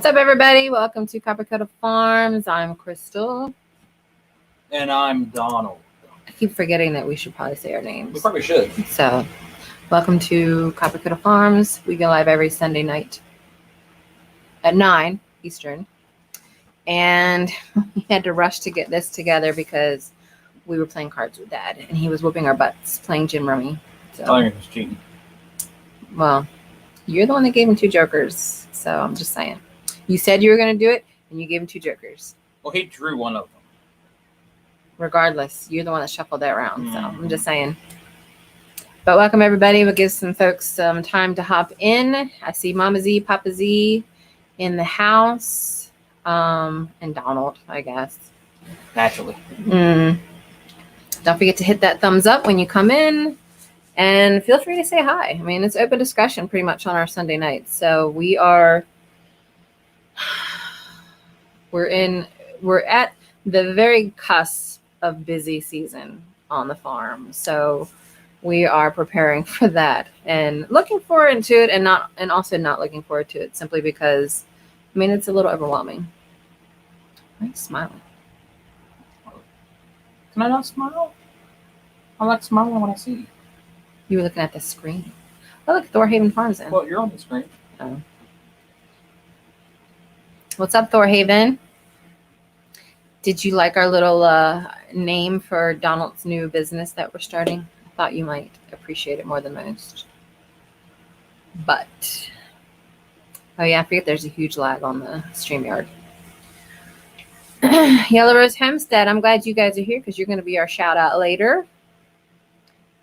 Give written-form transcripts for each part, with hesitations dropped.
What's up, everybody? Welcome to 𝙎𝙀𝙄𝙈 Farms. I'm Crystal. And I'm Donald. I keep forgetting that we should probably say our names. We probably should. So, welcome to 𝙎𝙀𝙄𝙈 Farms. We go live every Sunday night at 9 Eastern. And we had to rush to get this together because we were playing cards with Dad. And he was whooping our butts playing Gin Rummy. So, Telling him he's cheating. Well, you're the one that gave him 2 jokers. So, I'm just saying. You said you were going to do it, and you gave him 2 jokers. Well, he drew one of them. Regardless, you're the one that shuffled that round. So I'm just saying. But welcome, everybody. We'll give some folks some time to hop in. I see Mama Z, Papa Z in the house. And Donald, I guess. Naturally. Don't forget to hit that thumbs up when you come in. And feel free to say hi. I mean, it's open discussion pretty much on our Sunday nights. So we're at the very cusp of busy season on the farm. So we are preparing for that and looking forward to it and also not looking forward to it simply because, I mean, it's a little overwhelming. Why are you smiling? Can I not smile? I like smiling when I see you. You were looking at the screen. Oh, look, Thorhaven Farms in. Well, you're on the screen. Oh. What's up, Thorhaven? Did you like our little name for Donald's new business that we're starting? I thought you might appreciate it more than most. But, oh yeah, I forget there's a huge lag on the StreamYard. 𝙎𝙧𝙄𝙇 Homestead, I'm glad you guys are here because you're going to be our shout out later.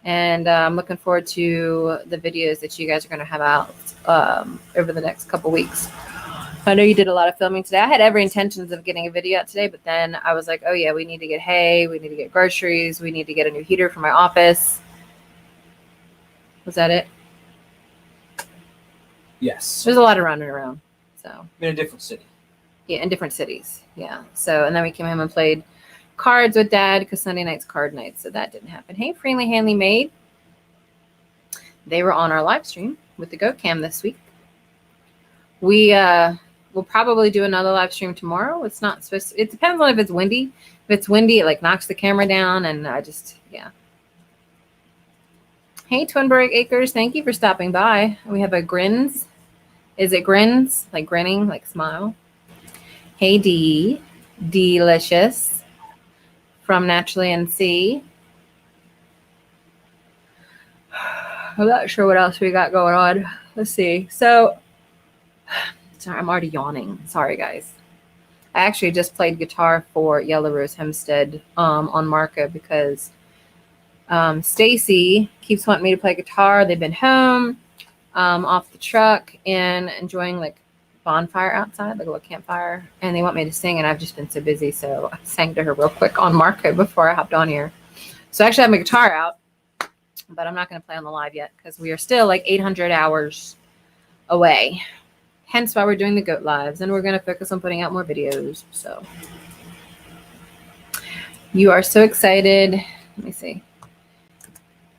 And I'm looking forward to the videos that you guys are going to have out over the next couple weeks. I know you did a lot of filming today. I had every intentions of getting a video out today, but then I was like, oh yeah, we need to get hay, we need to get groceries, we need to get a new heater for my office. Was that it? Yes. There's a lot of running around. So In a different city. yeah, in different cities. Yeah. So, and then we came home and played cards with Dad because Sunday night's card night, so that didn't happen. Hey, Freely Hanley Maid. They were on our live stream with the Goat Cam this week. We'll probably do another live stream tomorrow. It's not supposed to, it depends on if it's windy. If it's windy, it like knocks the camera down and yeah. Hey, Twinburg Acres, thank you for stopping by. We have a grins. Is it grins? Like grinning, like smile. Hey, D. Delicious. From Naturally NC. I'm not sure what else we got going on. Let's see. So, sorry, I'm already yawning. Sorry, guys. I actually just played guitar for 𝙎𝙧𝙄𝙈 Homestead on Marco because Stacy keeps wanting me to play guitar. They've been home off the truck and enjoying like bonfire outside, like a little campfire, and they want me to sing, and I've just been so busy, so I sang to her real quick on Marco before I hopped on here. So I actually have my guitar out, but I'm not going to play on the live yet because we are still like 800 hours away. Hence why we're doing the goat lives, and we're going to focus on putting out more videos. So you are so excited. Let me see.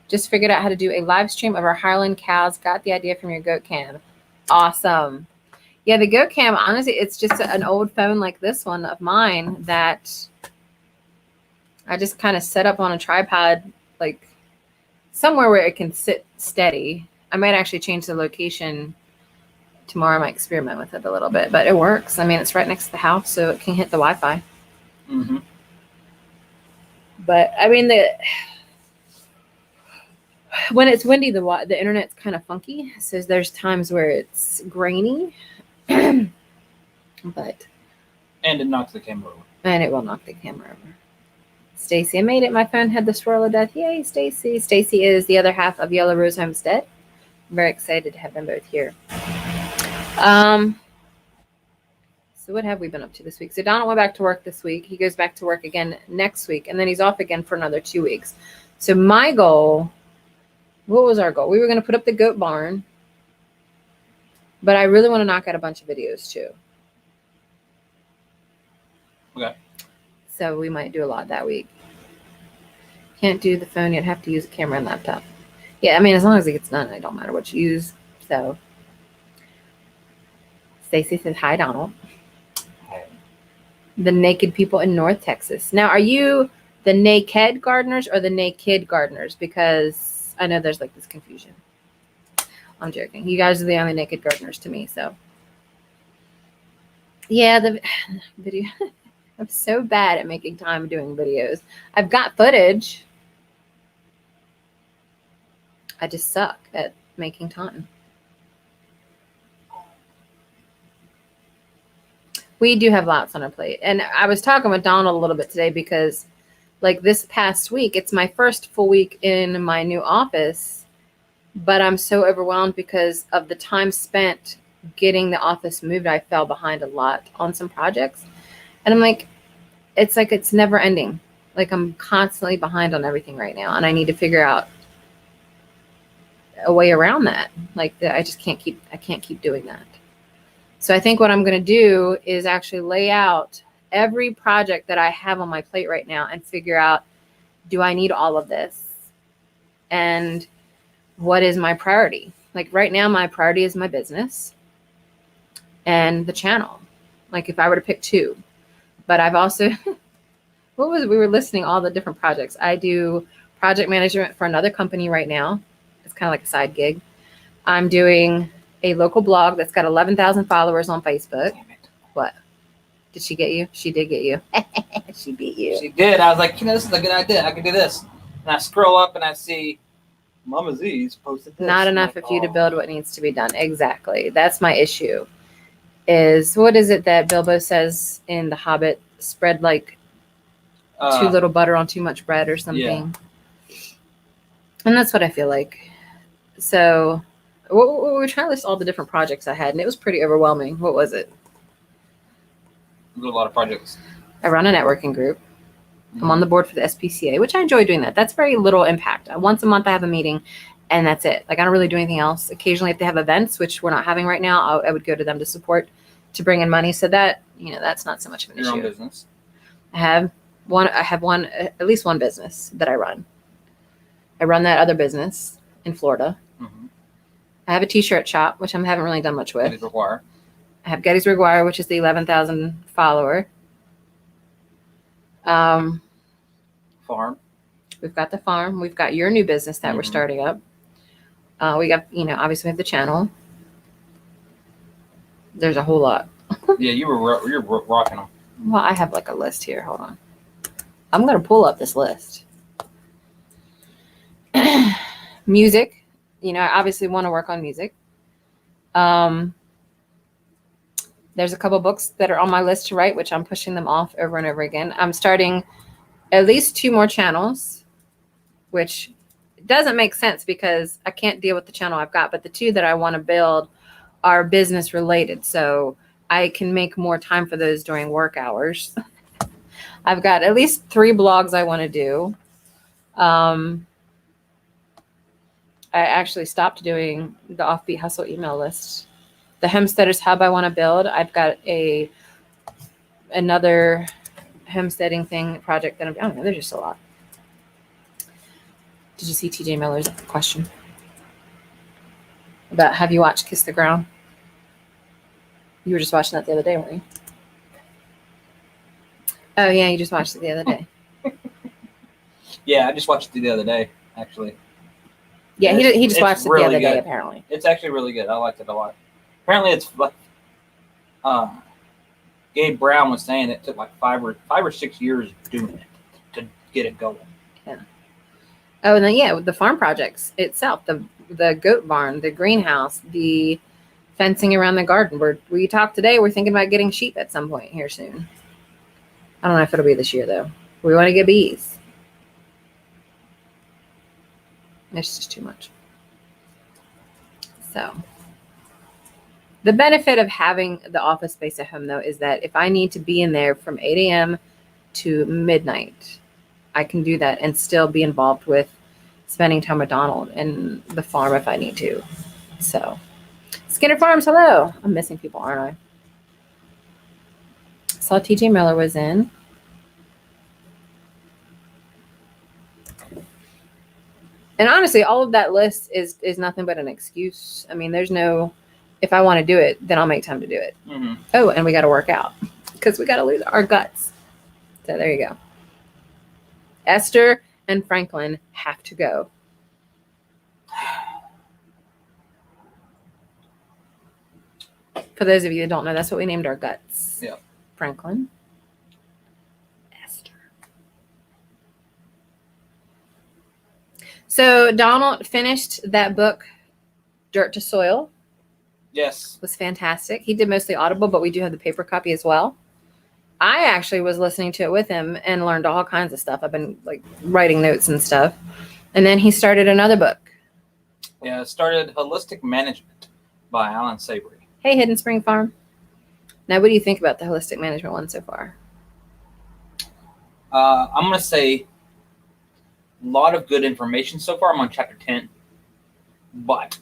Just figured out how to do a live stream of our Highland cows. Got the idea from your Goat Cam. Awesome. Yeah, the Goat Cam, honestly, it's just an old phone like this one of mine that I just kind of set up on a tripod, like somewhere where it can sit steady. I might actually change the location tomorrow. I might experiment with it a little bit, but it works. I mean, it's right next to the house, so it can hit the Wi-Fi. Mm-hmm. But I mean, when it's windy, the internet's kind of funky. So there's times where it's grainy, but And it knocks the camera over. and it will knock the camera over. Stacy, I made it. My phone had the swirl of death. Yay, Stacy! Stacy is the other half of 𝙎𝙧𝙄𝙈 Homestead. I'm very excited to have them both here. So what have we been up to this week? So Donald went back to work this week. He goes back to work again next week, and then he's off again for another 2 weeks. So my goal, what was our goal? We were going to put up the goat barn, but I really want to knock out a bunch of videos too. Okay. So we might do a lot that week. Can't do the phone yet. Have to use a camera and laptop. Yeah, I mean, as long as it gets done, it don't matter what you use. So Stacy says, hi, Donald. Hey. The naked people in North Texas. Now, are you the naked gardeners or the naked gardeners? Because I know there's like this confusion. I'm joking. You guys are the only naked gardeners to me. So, yeah, the video. I'm so bad at making time doing videos. I've got footage. I just suck at making time. We do have lots on our plate. And I was talking with Donald a little bit today because like this past week, it's my first full week in my new office, but I'm so overwhelmed because of the time spent getting the office moved. I fell behind a lot on some projects. And I'm like, it's never ending. Like I'm constantly behind on everything right now. And I need to figure out a way around that. Like I can't keep doing that. So I think what I'm going to do is actually lay out every project that I have on my plate right now and figure out, do I need all of this? And what is my priority? Like right now, my priority is my business and the channel. Like if I were to pick two, but I've also, we were listing all the different projects. I do project management for another company right now. It's kind of like a side gig. I'm doing a local blog that's got 11,000 followers on Facebook. Damn it. What? Did she get you? She did get you. She beat you. She did. I was like, this is a good idea. I can do this. And I scroll up and I see Mama Z's posted this. Not enough like, of you to build what needs to be done. Exactly. That's my issue. Is what is it that Bilbo says in The Hobbit? Spread like too little butter on too much bread or something. Yeah. And that's what I feel like. So we were trying to list all the different projects I had, and it was pretty overwhelming. What was it? A lot of projects. I run a networking group. I'm on the board for the SPCA, which I enjoy doing that. That's very little impact. Once a month I have a meeting and that's it. Like I don't really do anything else. Occasionally if they have events, which we're not having right now, I would go to them to support, to bring in money. So that, that's not so much of an issue. Your own business. I have at least one business that I run. I run that other business in Florida. Mm-hmm. I have a t-shirt shop, which I haven't really done much with. Require. I have 𝙎𝙬𝙀𝙈, which is the 11,000 follower. Farm. We've got the farm. We've got your new business that we're starting up. We got, obviously we have the channel. There's a whole lot. Yeah, you're rocking them. Well, I have like a list here. Hold on. I'm going to pull up this list. Music. I obviously want to work on music. There's a couple books that are on my list to write, which I'm pushing them off over and over again. I'm starting at least 2 more channels, which doesn't make sense because I can't deal with the channel I've got. But the 2 that I want to build are business related. So I can make more time for those during work hours. I've got at least 3 blogs I want to do. I actually stopped doing the Offbeat Hustle email list. The Homesteaders Hub I want to build. I've got another homesteading thing project that I don't know. There's just a lot. Did you see TJ Miller's question about have you watched Kiss the Ground? You were just watching that the other day, weren't you? Oh yeah, you just watched it the other day. Yeah, I just watched it the other day, actually. Yeah, he just watched it the other day, good. apparently. It's actually really good. I liked it a lot. Apparently, it's like Gabe Brown was saying it took like 5 or 6 years doing it to get it going. Yeah. Oh, and then with the farm projects itself, the goat barn, the greenhouse, the fencing around the garden. We talked today. We're thinking about getting sheep at some point here soon. I don't know if it'll be this year though. We want to get bees. It's just too much. So. The benefit of having the office space at home, though, is that if I need to be in there from 8 a.m. to midnight, I can do that and still be involved with spending time with Donald and the farm if I need to. So, Skinner Farms, hello. I'm missing people, aren't I? Saw TJ Miller was in. And honestly, all of that list is nothing but an excuse. I mean, there's no if I want to do it, then I'll make time to do it. Mm-hmm. Oh, and we got to work out because we got to lose our guts. So there you go. Esther and Franklin have to go. For those of you that don't know, that's what we named our guts. Yeah. Franklin. Esther. So Donald finished that book, Dirt to Soil. Yes. Was fantastic. He did mostly Audible, but we do have the paper copy as well. I actually was listening to it with him and learned all kinds of stuff. I've been like writing notes and stuff. And then he started another book. Yeah, it started Holistic Management by Alan Savory. Hey, Hidden Spring Farm. Now, what do you think about the holistic management one so far? I'm going to say a lot of good information so far. I'm on chapter 10. But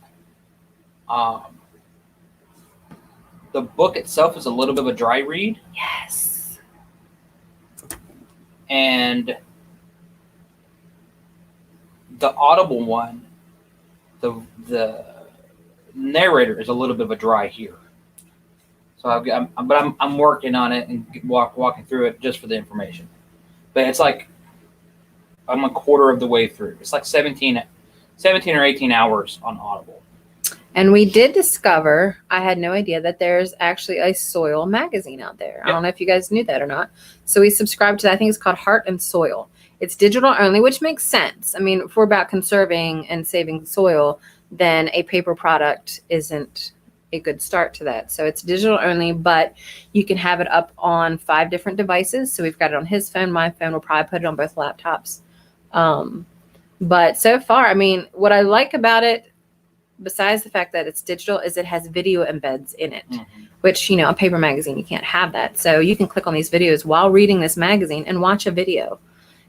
the book itself is a little bit of a dry read. Yes. And the Audible one, the narrator is a little bit of a dry here. So I'm working on it and walking through it just for the information. But it's like I'm a quarter of the way through. It's like 17 or 18 hours on Audible. And we did discover, I had no idea, that there's actually a soil magazine out there. Yep. I don't know if you guys knew that or not. So we subscribed to that. I think it's called Heart and Soil. It's digital only, which makes sense. I mean, if we're about conserving and saving soil, then a paper product isn't a good start to that. So it's digital only, but you can have it up on 5 different devices. So we've got it on his phone, my phone. We'll probably put it on both laptops. But so far, I mean, what I like about it, besides the fact that it's digital, is it has video embeds in it, which, you know, a paper magazine, you can't have that. So you can click on these videos while reading this magazine and watch a video.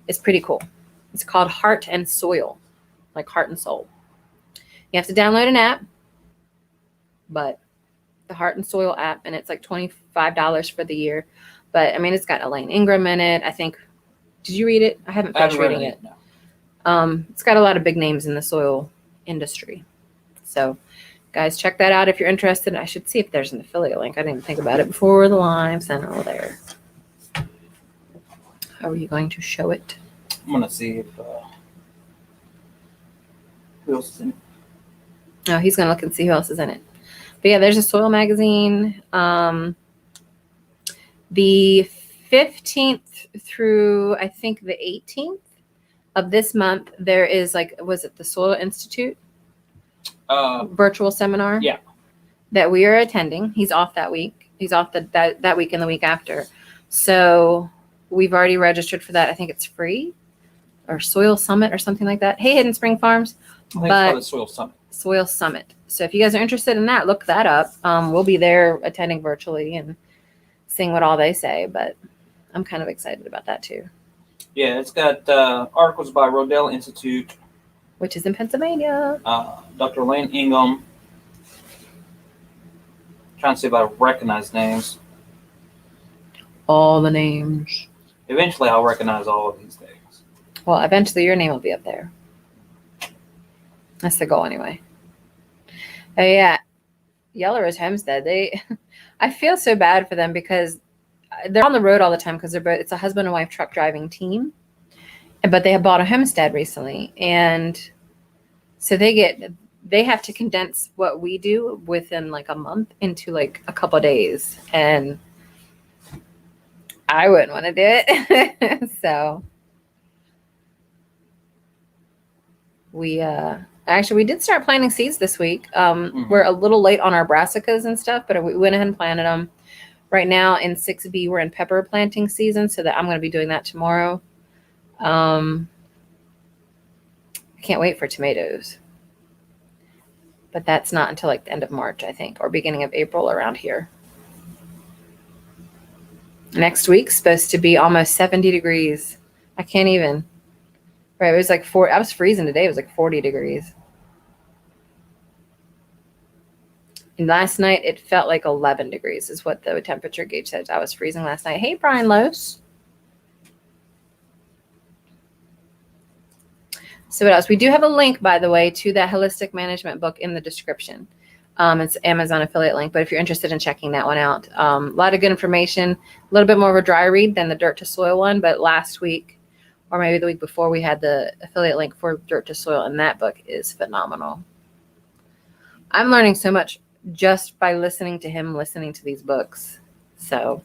It's pretty cool. It's called Heart and Soil, like heart and soul. You have to download an app, but the Heart and Soil app, and it's like $25 for the year. But I mean, it's got Elaine Ingram in it. I think, did you read it? I haven't finished reading it. No. It's got a lot of big names in the soil industry. So guys, check that out if you're interested. I should see if there's an affiliate link. I didn't even think about it before the live. Send it there. How are you going to show it? I'm going to see if who else is in it. Oh, he's going to look and see who else is in it. But yeah, there's a soil magazine. The 15th through, I think, the 18th of this month, there is like, was it the Soil Institute? Virtual seminar. Yeah. That we are attending. He's off that week. He's off that week and the week after. So we've already registered for that. I think it's free, or Soil Summit or something like that. Hey, Hidden Spring Farms. I think it's called the Soil Summit. Soil Summit. So if you guys are interested in that, look that up. We'll be there attending virtually and seeing what all they say, but I'm kind of excited about that too. Yeah, it's got articles by Rodale Institute, which is in Pennsylvania. Dr. Elaine Ingham. Trying to see if I recognize names. All the names. Eventually, I'll recognize all of these names. Well, eventually your name will be up there. That's the goal anyway. Oh, yeah. Yellow Rose Homestead. I feel so bad for them because they're on the road all the time because it's a husband and wife truck driving team. But they have bought a homestead recently. And so they have to condense what we do within like a month into like a couple of days. And I wouldn't want to do it. So we did start planting seeds this week. We're a little late on our brassicas and stuff, but we went ahead and planted them. Right now in 6B, we're in pepper planting season, so that I'm going to be doing that tomorrow. I can't wait for tomatoes. But that's not until like the end of March, I think, or beginning of April around here. Next week's supposed to be almost 70 degrees. I can't even. Right, it was like I was freezing today. It was like 40 degrees. And last night it felt like 11 degrees is what the temperature gauge said. I was freezing last night. Hey, Brian Lose. So what else? We do have a link, by the way, to that holistic management book in the description. It's Amazon affiliate link, but if you're interested in checking that one out, a lot of good information, a little bit more of a dry read than the Dirt to Soil one, but last week, or maybe the week before, we had the affiliate link for Dirt to Soil, and that book is phenomenal. I'm learning so much just by listening to him, listening to these books. So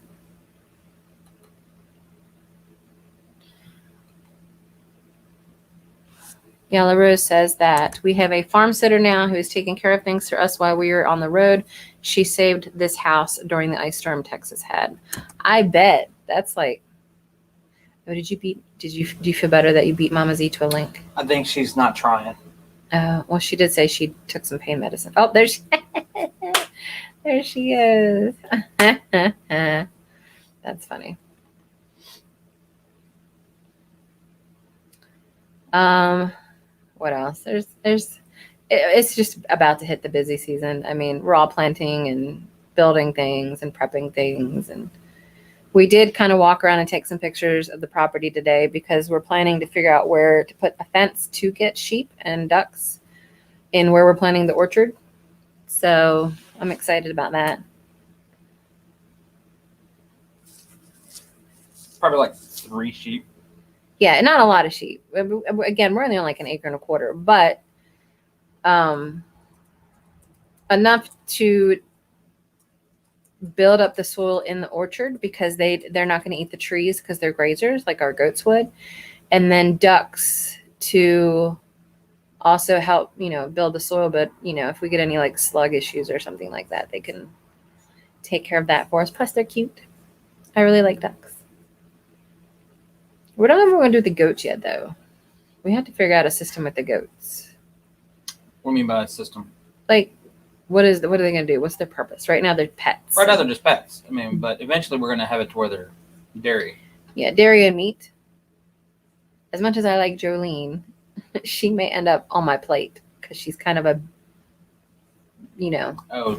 yeah, LaRose says that we have a farm sitter now who is taking care of things for us while we were on the road. She saved this house during the ice storm Texas had. I bet. That's like, oh, do you feel better that you beat Mama Z to a link? I think she's not trying. Well, she did say she took some pain medicine. Oh, there she is. That's funny. What else? It's just about to hit the busy season. I mean, we're all planting and building things and prepping things. And we did kind of walk around and take some pictures of the property today because we're planning to figure out where to put a fence to get sheep and ducks in where we're planting the orchard. So I'm excited about that. Probably like 3 sheep. Yeah, not a lot of sheep. Again, we're only on like 1.25 acres, but enough to build up the soil in the orchard because they're not going to eat the trees because they're grazers like our goats would, and then ducks to also help build the soil. But if we get any like slug issues or something like that, they can take care of that for us. Plus, they're cute. I really like ducks. We don't know what we're going to do with the goats yet, though. We have to figure out a system with the goats. What do you mean by a system? Like, what are they going to do? What's their purpose? Right now, they're pets. Right now, they're just pets. I mean, but eventually, we're going to have it to where they're dairy. Yeah, dairy and meat. As much as I like Jolene, she may end up on my plate because she's kind of a,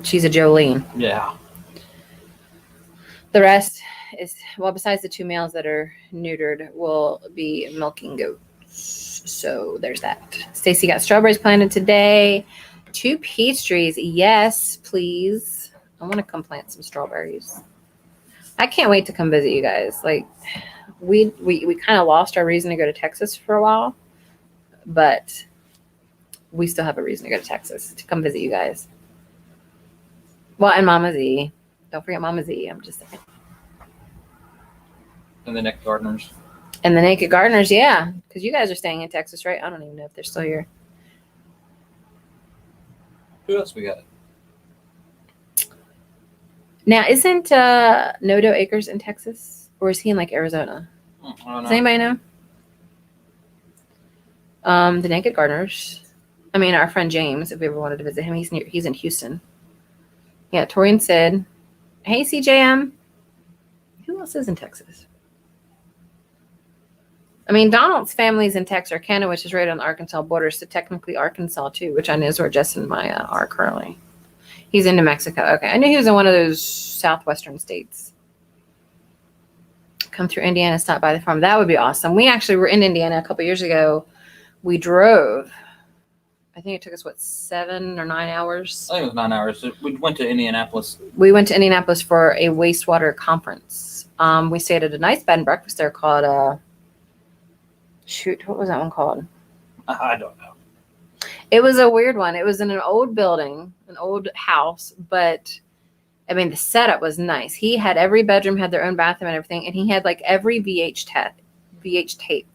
she's a Jolene. Yeah. The rest is, well, besides the 2 males that are neutered, will be milking goats. So there's that. Stacy got strawberries planted today. 2 peach trees. Yes, please. I want to come plant some strawberries. I can't wait to come visit you guys. Like, we kind of lost our reason to go to Texas for a while, but we still have a reason to go to Texas to come visit you guys. Well, and Mama Z. Don't forget Mama Z. I'm just saying. And the Naked Gardeners. And the Naked Gardeners, yeah. Because you guys are staying in Texas, right? I don't even know if they're still here. Who else we got? Now, isn't Nodo Acres in Texas? Or is he in like Arizona? I don't know. Does anybody know? The Naked Gardeners. I mean, our friend James, if we ever wanted to visit him, he's in Houston. Yeah, Torian said, hey, CJM. Who else is in Texas? I mean, Donald's family's in Texarkana, which is right on the Arkansas border, so technically Arkansas too, which I know is where Jess and Maya are currently. He's in New Mexico. Okay, I knew he was in one of those southwestern states. Come through Indiana, stop by the farm. That would be awesome. We actually were in Indiana a couple years ago. We drove. I think it took us, 7 or 9 hours? I think it was 9 hours. We went to Indianapolis. We went to Indianapolis for a wastewater conference. We stayed at a nice bed and breakfast there called, what was that one called? I don't know. It was a weird one. It was in an old building, an old house, but I mean, the setup was nice. He had every bedroom had their own bathroom and everything, and he had like every VH tape.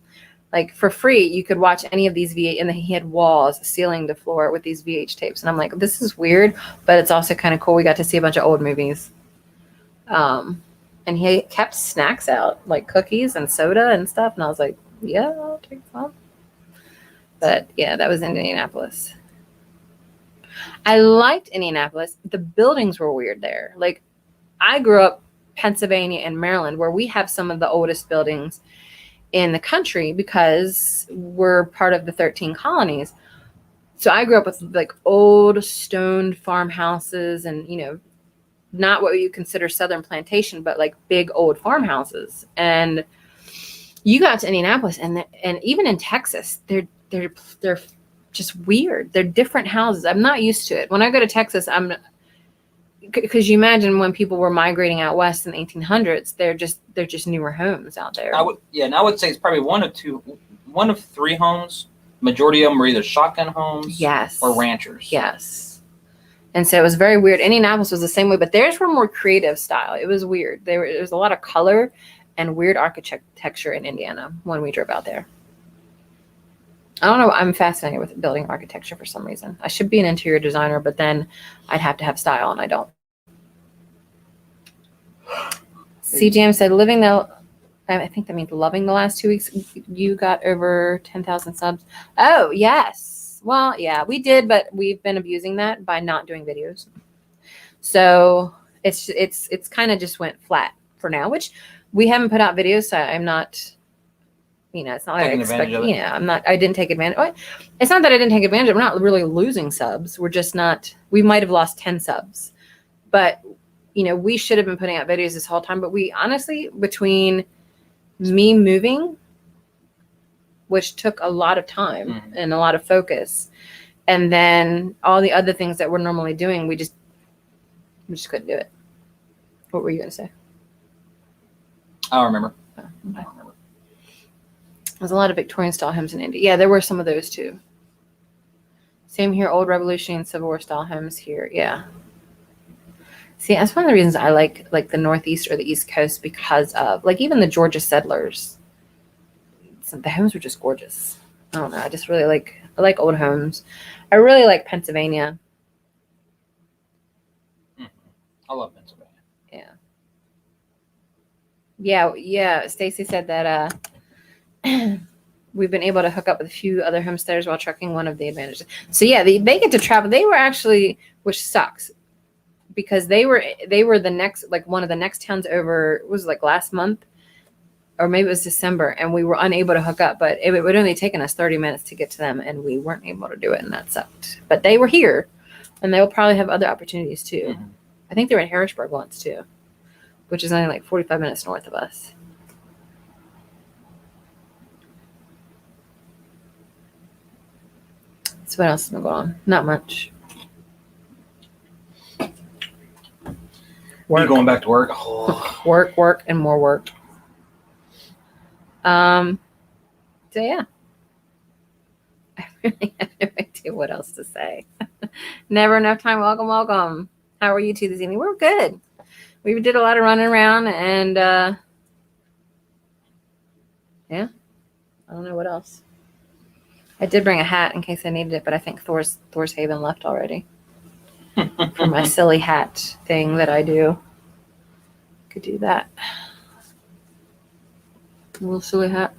Like for free, you could watch any of these VH, and then he had walls, ceiling to floor with these VH tapes. And I'm like, this is weird, but it's also kind of cool. We got to see a bunch of old movies. And he kept snacks out, like cookies and soda and stuff. And I was like, yeah, I'll take some. But yeah, that was in Indianapolis. I liked Indianapolis. The buildings were weird there. Like, I grew up Pennsylvania and Maryland, where we have some of the oldest buildings in the country because we're part of the 13 colonies. So I grew up with like old stone farmhouses and, not what you consider Southern plantation, but like big old farmhouses. And you got to Indianapolis and even in Texas, they're just weird. They're different houses. I'm not used to it. When I go to Texas, because you imagine when people were migrating out west in the 1800s, they're just newer homes out there. I would say it's probably one of three homes. Majority of them were either shotgun homes, yes, or ranchers. Yes. And so it was very weird. Indianapolis was the same way, but theirs were more creative style. It was weird. There was a lot of color and weird architecture in Indiana when we drove out there. I don't know. I'm fascinated with building architecture for some reason. I should be an interior designer, but then I'd have to have style, and I don't. CGM said, I think that means loving the last 2 weeks. You got over 10,000 subs. Oh, yes. Well, yeah, we did, but we've been abusing that by not doing videos. So it's kind of just went flat for now, which we haven't put out videos. So I'm not, it's not like I expect. I didn't take advantage. It's not that I didn't take advantage. We're not really losing subs. We're just not, we might have lost 10 subs, but we should have been putting out videos this whole time. But we honestly, between me moving, which took a lot of time and a lot of focus, and then all the other things that we're normally doing, we just couldn't do it. What were you going to say? I don't remember. Oh, okay. I don't remember. There's a lot of Victorian style homes in India. Yeah, there were some of those too. Same here, old Revolutionary and Civil War style homes here. Yeah. See, that's one of the reasons I like the Northeast or the East Coast, because of even the Georgia settlers. The homes were just gorgeous. I don't know. I just really I like old homes. I really like Pennsylvania. I love Pennsylvania. Yeah. Yeah. Stacy said that we've been able to hook up with a few other homesteaders while trucking, one of the advantages. So yeah, they get to travel. They were actually, which sucks, because they were the next, one of the next towns over. It was last month, or maybe it was December, and we were unable to hook up, but it would only taken us 30 minutes to get to them, and we weren't able to do it, and that sucked. But they were here, and they'll probably have other opportunities too. I think they were in Harrisburg once too, which is only 45 minutes north of us. So what else has been going on? Not much. Work. You going back to work? Oh. Work, and more work. So yeah, I really have no idea what else to say. Never enough time. Welcome. How are you two this evening? We're good. We did a lot of running around, and yeah, I don't know what else. I did bring a hat in case I needed it, but I think Thor's Haven left already. For my silly hat thing that I do. Could do that. A little silly hat.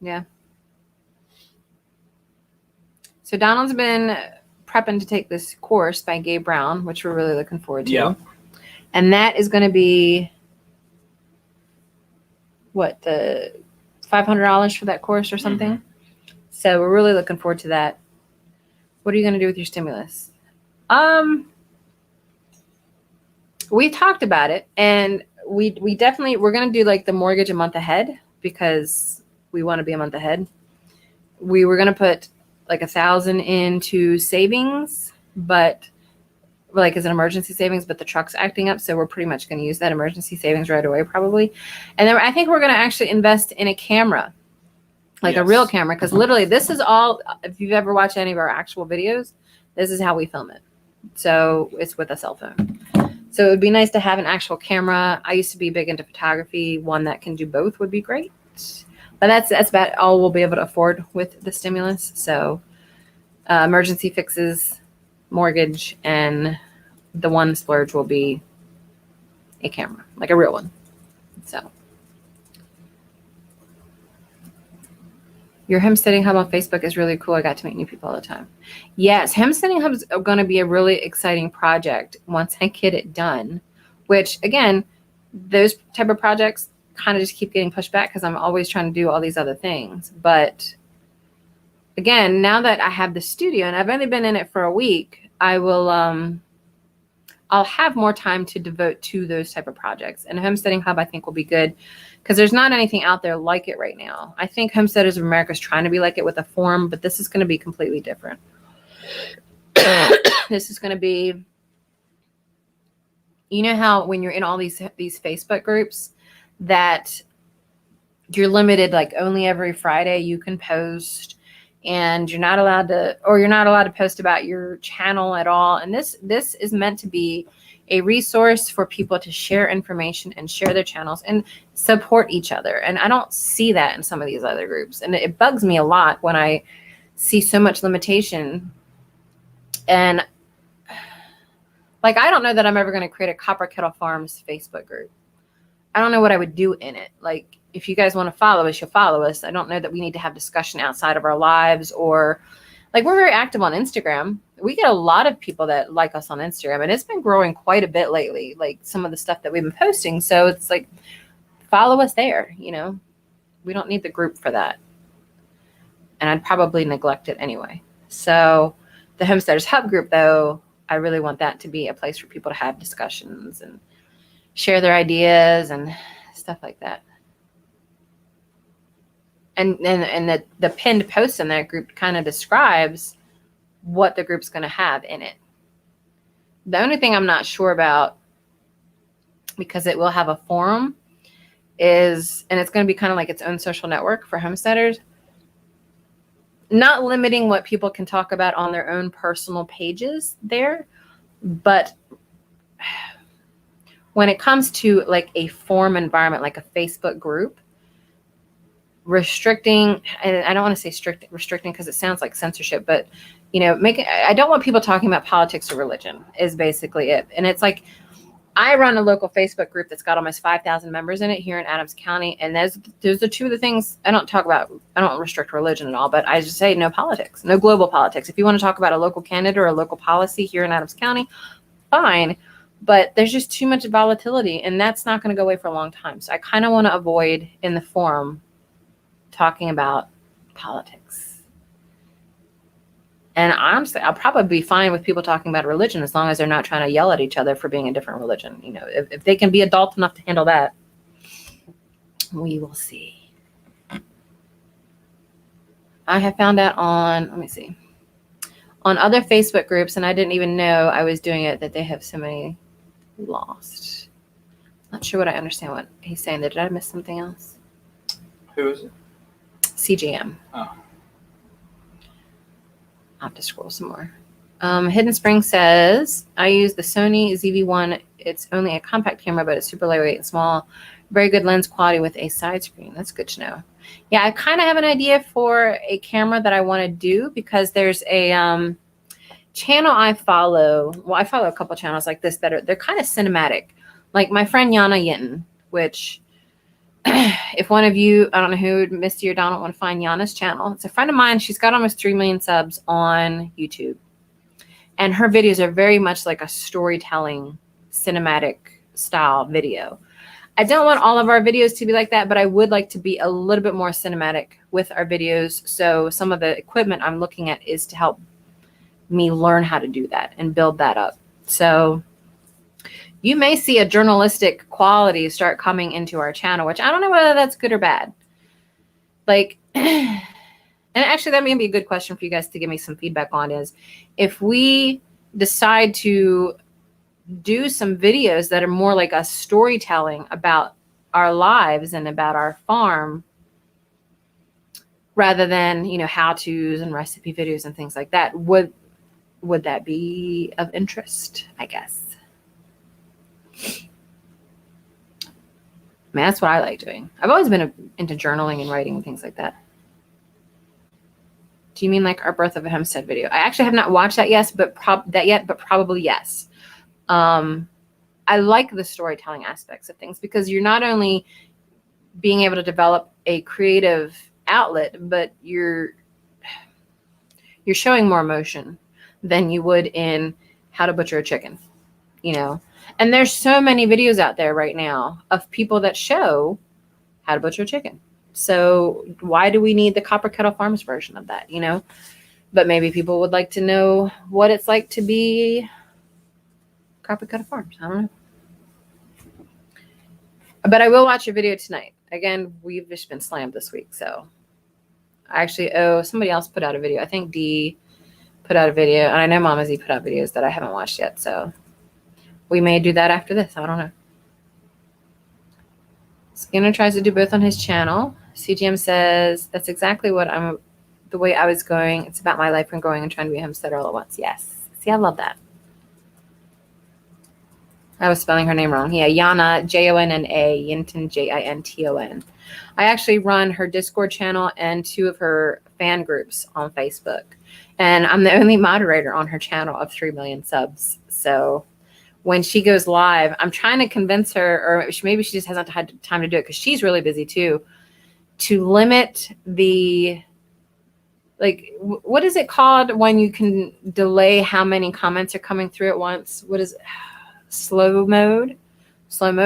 Yeah. So Donald's been prepping to take this course by Gabe Brown, which we're really looking forward to. Yeah. And that is going to be the $500 for that course or something. So we're really looking forward to that. What are you going to do with your stimulus? We talked about it, and we're going to do the mortgage a month ahead, because we want to be a month ahead. We were going to put $1,000 into savings, but as an emergency savings, but the truck's acting up. So we're pretty much going to use that emergency savings right away, probably. And then I think we're going to actually invest in a camera, a real camera. Because literally this is all, if you've ever watched any of our actual videos, this is how we film it. So it's with a cell phone. So it would be nice to have an actual camera. I used to be big into photography. One that can do both would be great. But that's about all we'll be able to afford with the stimulus. So emergency fixes, mortgage, and the one splurge will be a camera, a real one. So your homesteading hub on Facebook is really cool. I got to meet new people all the time. Yes, homesteading hub is going to be a really exciting project once I get it done, which again, those type of projects kind of just keep getting pushed back because I'm always trying to do all these other things. But again, now that I have the studio and I've only been in it for a week, I will I'll have more time to devote to those type of projects. And Homesteading Hub, I think, will be good because there's not anything out there like it right now. I think Homesteaders of America is trying to be like it with a forum, but this is going to be completely different. This is going to be, you know how when you're in all these Facebook groups that you're limited, like only every Friday you can post, and you're not allowed to post about your channel at all. And this is meant to be a resource for people to share information and share their channels and support each other. And I don't see that in some of these other groups. And it bugs me a lot when I see so much limitation. And like, I don't know that I'm ever going to create a Copper Kettle Farms Facebook group. I don't know what I would do in it. Like, if you guys want to follow us, you'll follow us. I don't know that we need to have discussion outside of our lives, or like, we're very active on Instagram. We get a lot of people that like us on Instagram, and it's been growing quite a bit lately, like some of the stuff that we've been posting. So it's like, follow us there. You know, we don't need the group for that. And I'd probably neglect it anyway. So the Homesteaders Hub group, though, I really want that to be a place for people to have discussions and share their ideas and stuff like that. And the pinned post in that group kind of describes what the group's going to have in it. The only thing I'm not sure about, because it will have a forum, is, and it's going to be kind of like its own social network for homesteaders, not limiting what people can talk about on their own personal pages there, but when it comes to like a forum environment, like a Facebook group, restricting, and I don't want to say restricting because it sounds like censorship, but you know, I don't want people talking about politics or religion is basically it. And it's like, I run a local Facebook group that's got almost 5,000 members in it here in Adams County. And those are two of the things I don't talk about. I don't restrict religion at all, but I just say no politics, no global politics. If you want to talk about a local candidate or a local policy here in Adams County, fine. But there's just too much volatility, and that's not going to go away for a long time. So I kind of want to avoid in the forum talking about politics. And honestly, I'll probably be fine with people talking about religion as long as they're not trying to yell at each other for being a different religion. You know, if they can be adult enough to handle that, we will see. I have found out on, let me see, on other Facebook groups, and I didn't even know I was doing it, that they have so many lost. Not sure what I understand what he's saying. Did I miss something else? Who is it? CJM. Oh. I'll have to scroll some more. Hidden Spring says, I use the Sony ZV-1. It's only a compact camera, but it's super lightweight and small. Very good lens quality with a side screen. That's good to know. Yeah, I kind of have an idea for a camera that I want to do, because there's a channel I follow. Well, I follow a couple channels like this that they're kind of cinematic. Like my friend Yana Yinton, which if one of you, I don't know who, Misty or Donald, want to find Yana's channel, it's a friend of mine. She's got almost 3 million subs on YouTube. And her videos are very much like a storytelling, cinematic style video. I don't want all of our videos to be like that, but I would like to be a little bit more cinematic with our videos. So some of the equipment I'm looking at is to help me learn how to do that and build that up. So you may see a journalistic quality start coming into our channel, which I don't know whether that's good or bad. Like, and actually that may be a good question for you guys to give me some feedback on, is if we decide to do some videos that are more like us storytelling about our lives and about our farm, rather than, you know, how-tos and recipe videos and things like that, would that be of interest, I guess? I mean, that's what I like doing. I've always been into journaling and writing and things like that. Do you mean like our Birth of a Homestead video? I actually have not watched that yet, but probably yes. I like the storytelling aspects of things, because you're not only being able to develop a creative outlet, but you're showing more emotion than you would in How to Butcher a Chicken, you know? And there's so many videos out there right now of people that show how to butcher a chicken. So why do we need the Copper Kettle Farms version of that, you know? But maybe people would like to know what it's like to be crappie cutter farms. I don't know. But I will watch your video tonight. Again, we've just been slammed this week, so I actually somebody else put out a video. I think Dee put out a video, and I know Mama Z put out videos that I haven't watched yet, so we may do that after this. I don't know. Skinner tries to do both on his channel. CGM says, that's exactly what the way I was going. It's about my life and growing and trying to be a homesteader all at once. Yes. See, I love that. I was spelling her name wrong. Yeah, Yana, Jonna, Yinton, Jinton. I actually run her Discord channel and 2 of her fan groups on Facebook. And I'm the only moderator on her channel of 3 million subs. So when she goes live, I'm trying to convince her, or maybe she just hasn't had time to do it because she's really busy too, to limit the, like, what is it called when you can delay how many comments are coming through at once? What is it? Slow mode.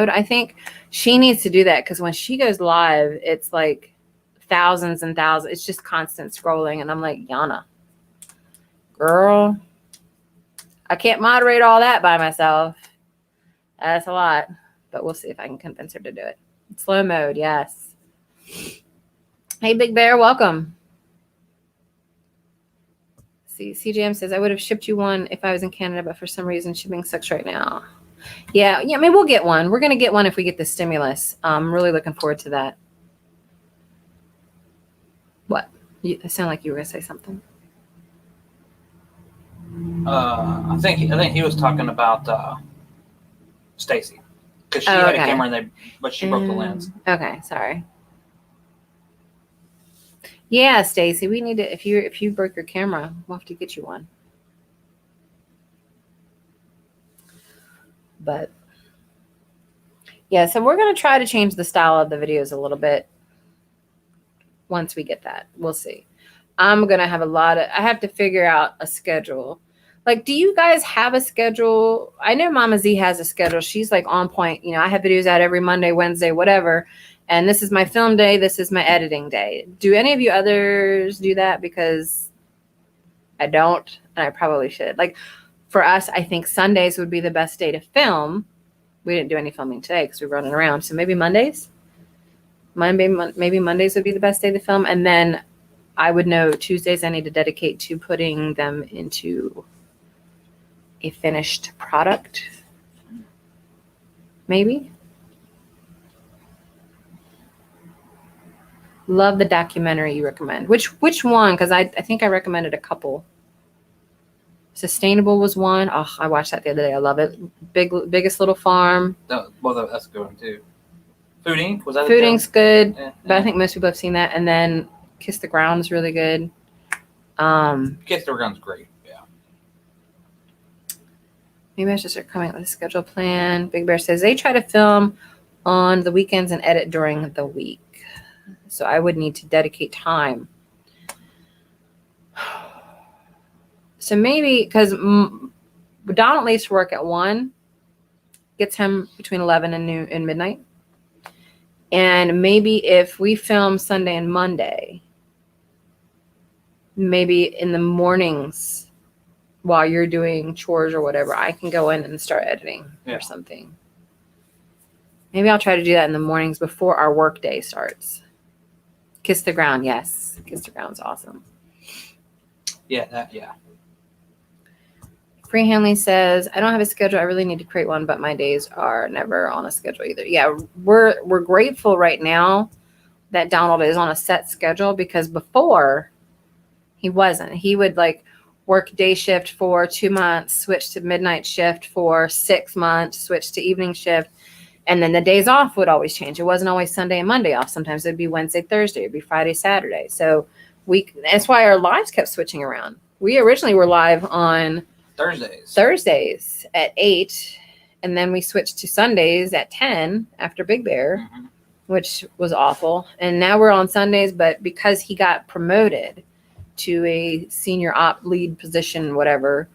I think she needs to do that because when she goes live, it's like thousands and thousands. It's just constant scrolling. And I'm like, Yana, girl, I can't moderate all that by myself. That's a lot. But we'll see if I can convince her to do it. Slow mode, yes. Hey, Big Bear, welcome. See, CJM says, I would have shipped you one if I was in Canada, but for some reason shipping sucks right now. Yeah, maybe we'll get one. We're going to get one if we get the stimulus. I'm really looking forward to that. What? It sounded like you were going to say something. I think he was talking about Stacy, because she had a camera but she broke the lens. Okay, sorry. Yeah, Stacy, we need to. If you broke your camera, we'll have to get you one. But yeah, so we're gonna try to change the style of the videos a little bit. Once we get that, we'll see. I'm gonna have I have to figure out a schedule. Like, do you guys have a schedule? I know Mama Z has a schedule. She's like on point. You know, I have videos out every Monday, Wednesday, whatever. And this is my film day. This is my editing day. Do any of you others do that? Because I don't, and I probably should. Like, for us, I think Sundays would be the best day to film. We didn't do any filming today because we were running around. So maybe Mondays? Maybe Mondays would be the best day to film. And then I would know Tuesdays I need to dedicate to putting them into a finished product. Maybe. Love the documentary you recommend. Which one? Because I think I recommended a couple. Sustainable was one. Oh, I watched that the other day. I love it. Biggest Little Farm. Well, that's a good one too. Food Inc. Was that? Food Inc.'s good, yeah. But I think most people have seen that. And then Kiss the Ground is really good. Kiss the Ground's great. Yeah. Maybe I should start coming up with a schedule plan. Big Bear says they try to film on the weekends and edit during the week. So I would need to dedicate time. So maybe, because Donald leaves to work at 1, gets him between 11 and noon and midnight. And maybe if we film Sunday and Monday, maybe in the mornings while you're doing chores or whatever, I can go in and start editing or something. Maybe I'll try to do that in the mornings before our work day starts. Kiss the Ground, yes. Kiss the Ground's awesome. Yeah. Free Hanley says, I don't have a schedule. I really need to create one, but my days are never on a schedule either. Yeah, we're grateful right now that Donald is on a set schedule, because before he wasn't. He would like work day shift for 2 months, switch to midnight shift for 6 months, switch to evening shift. And then the days off would always change. It wasn't always Sunday and Monday off. Sometimes it'd be Wednesday, Thursday. It'd be Friday, Saturday. So that's why our lives kept switching around. We originally were live on Thursdays at 8. And then we switched to Sundays at 10 after Big Bear, which was awful. And now we're on Sundays, but because he got promoted to a senior op lead position, whatever.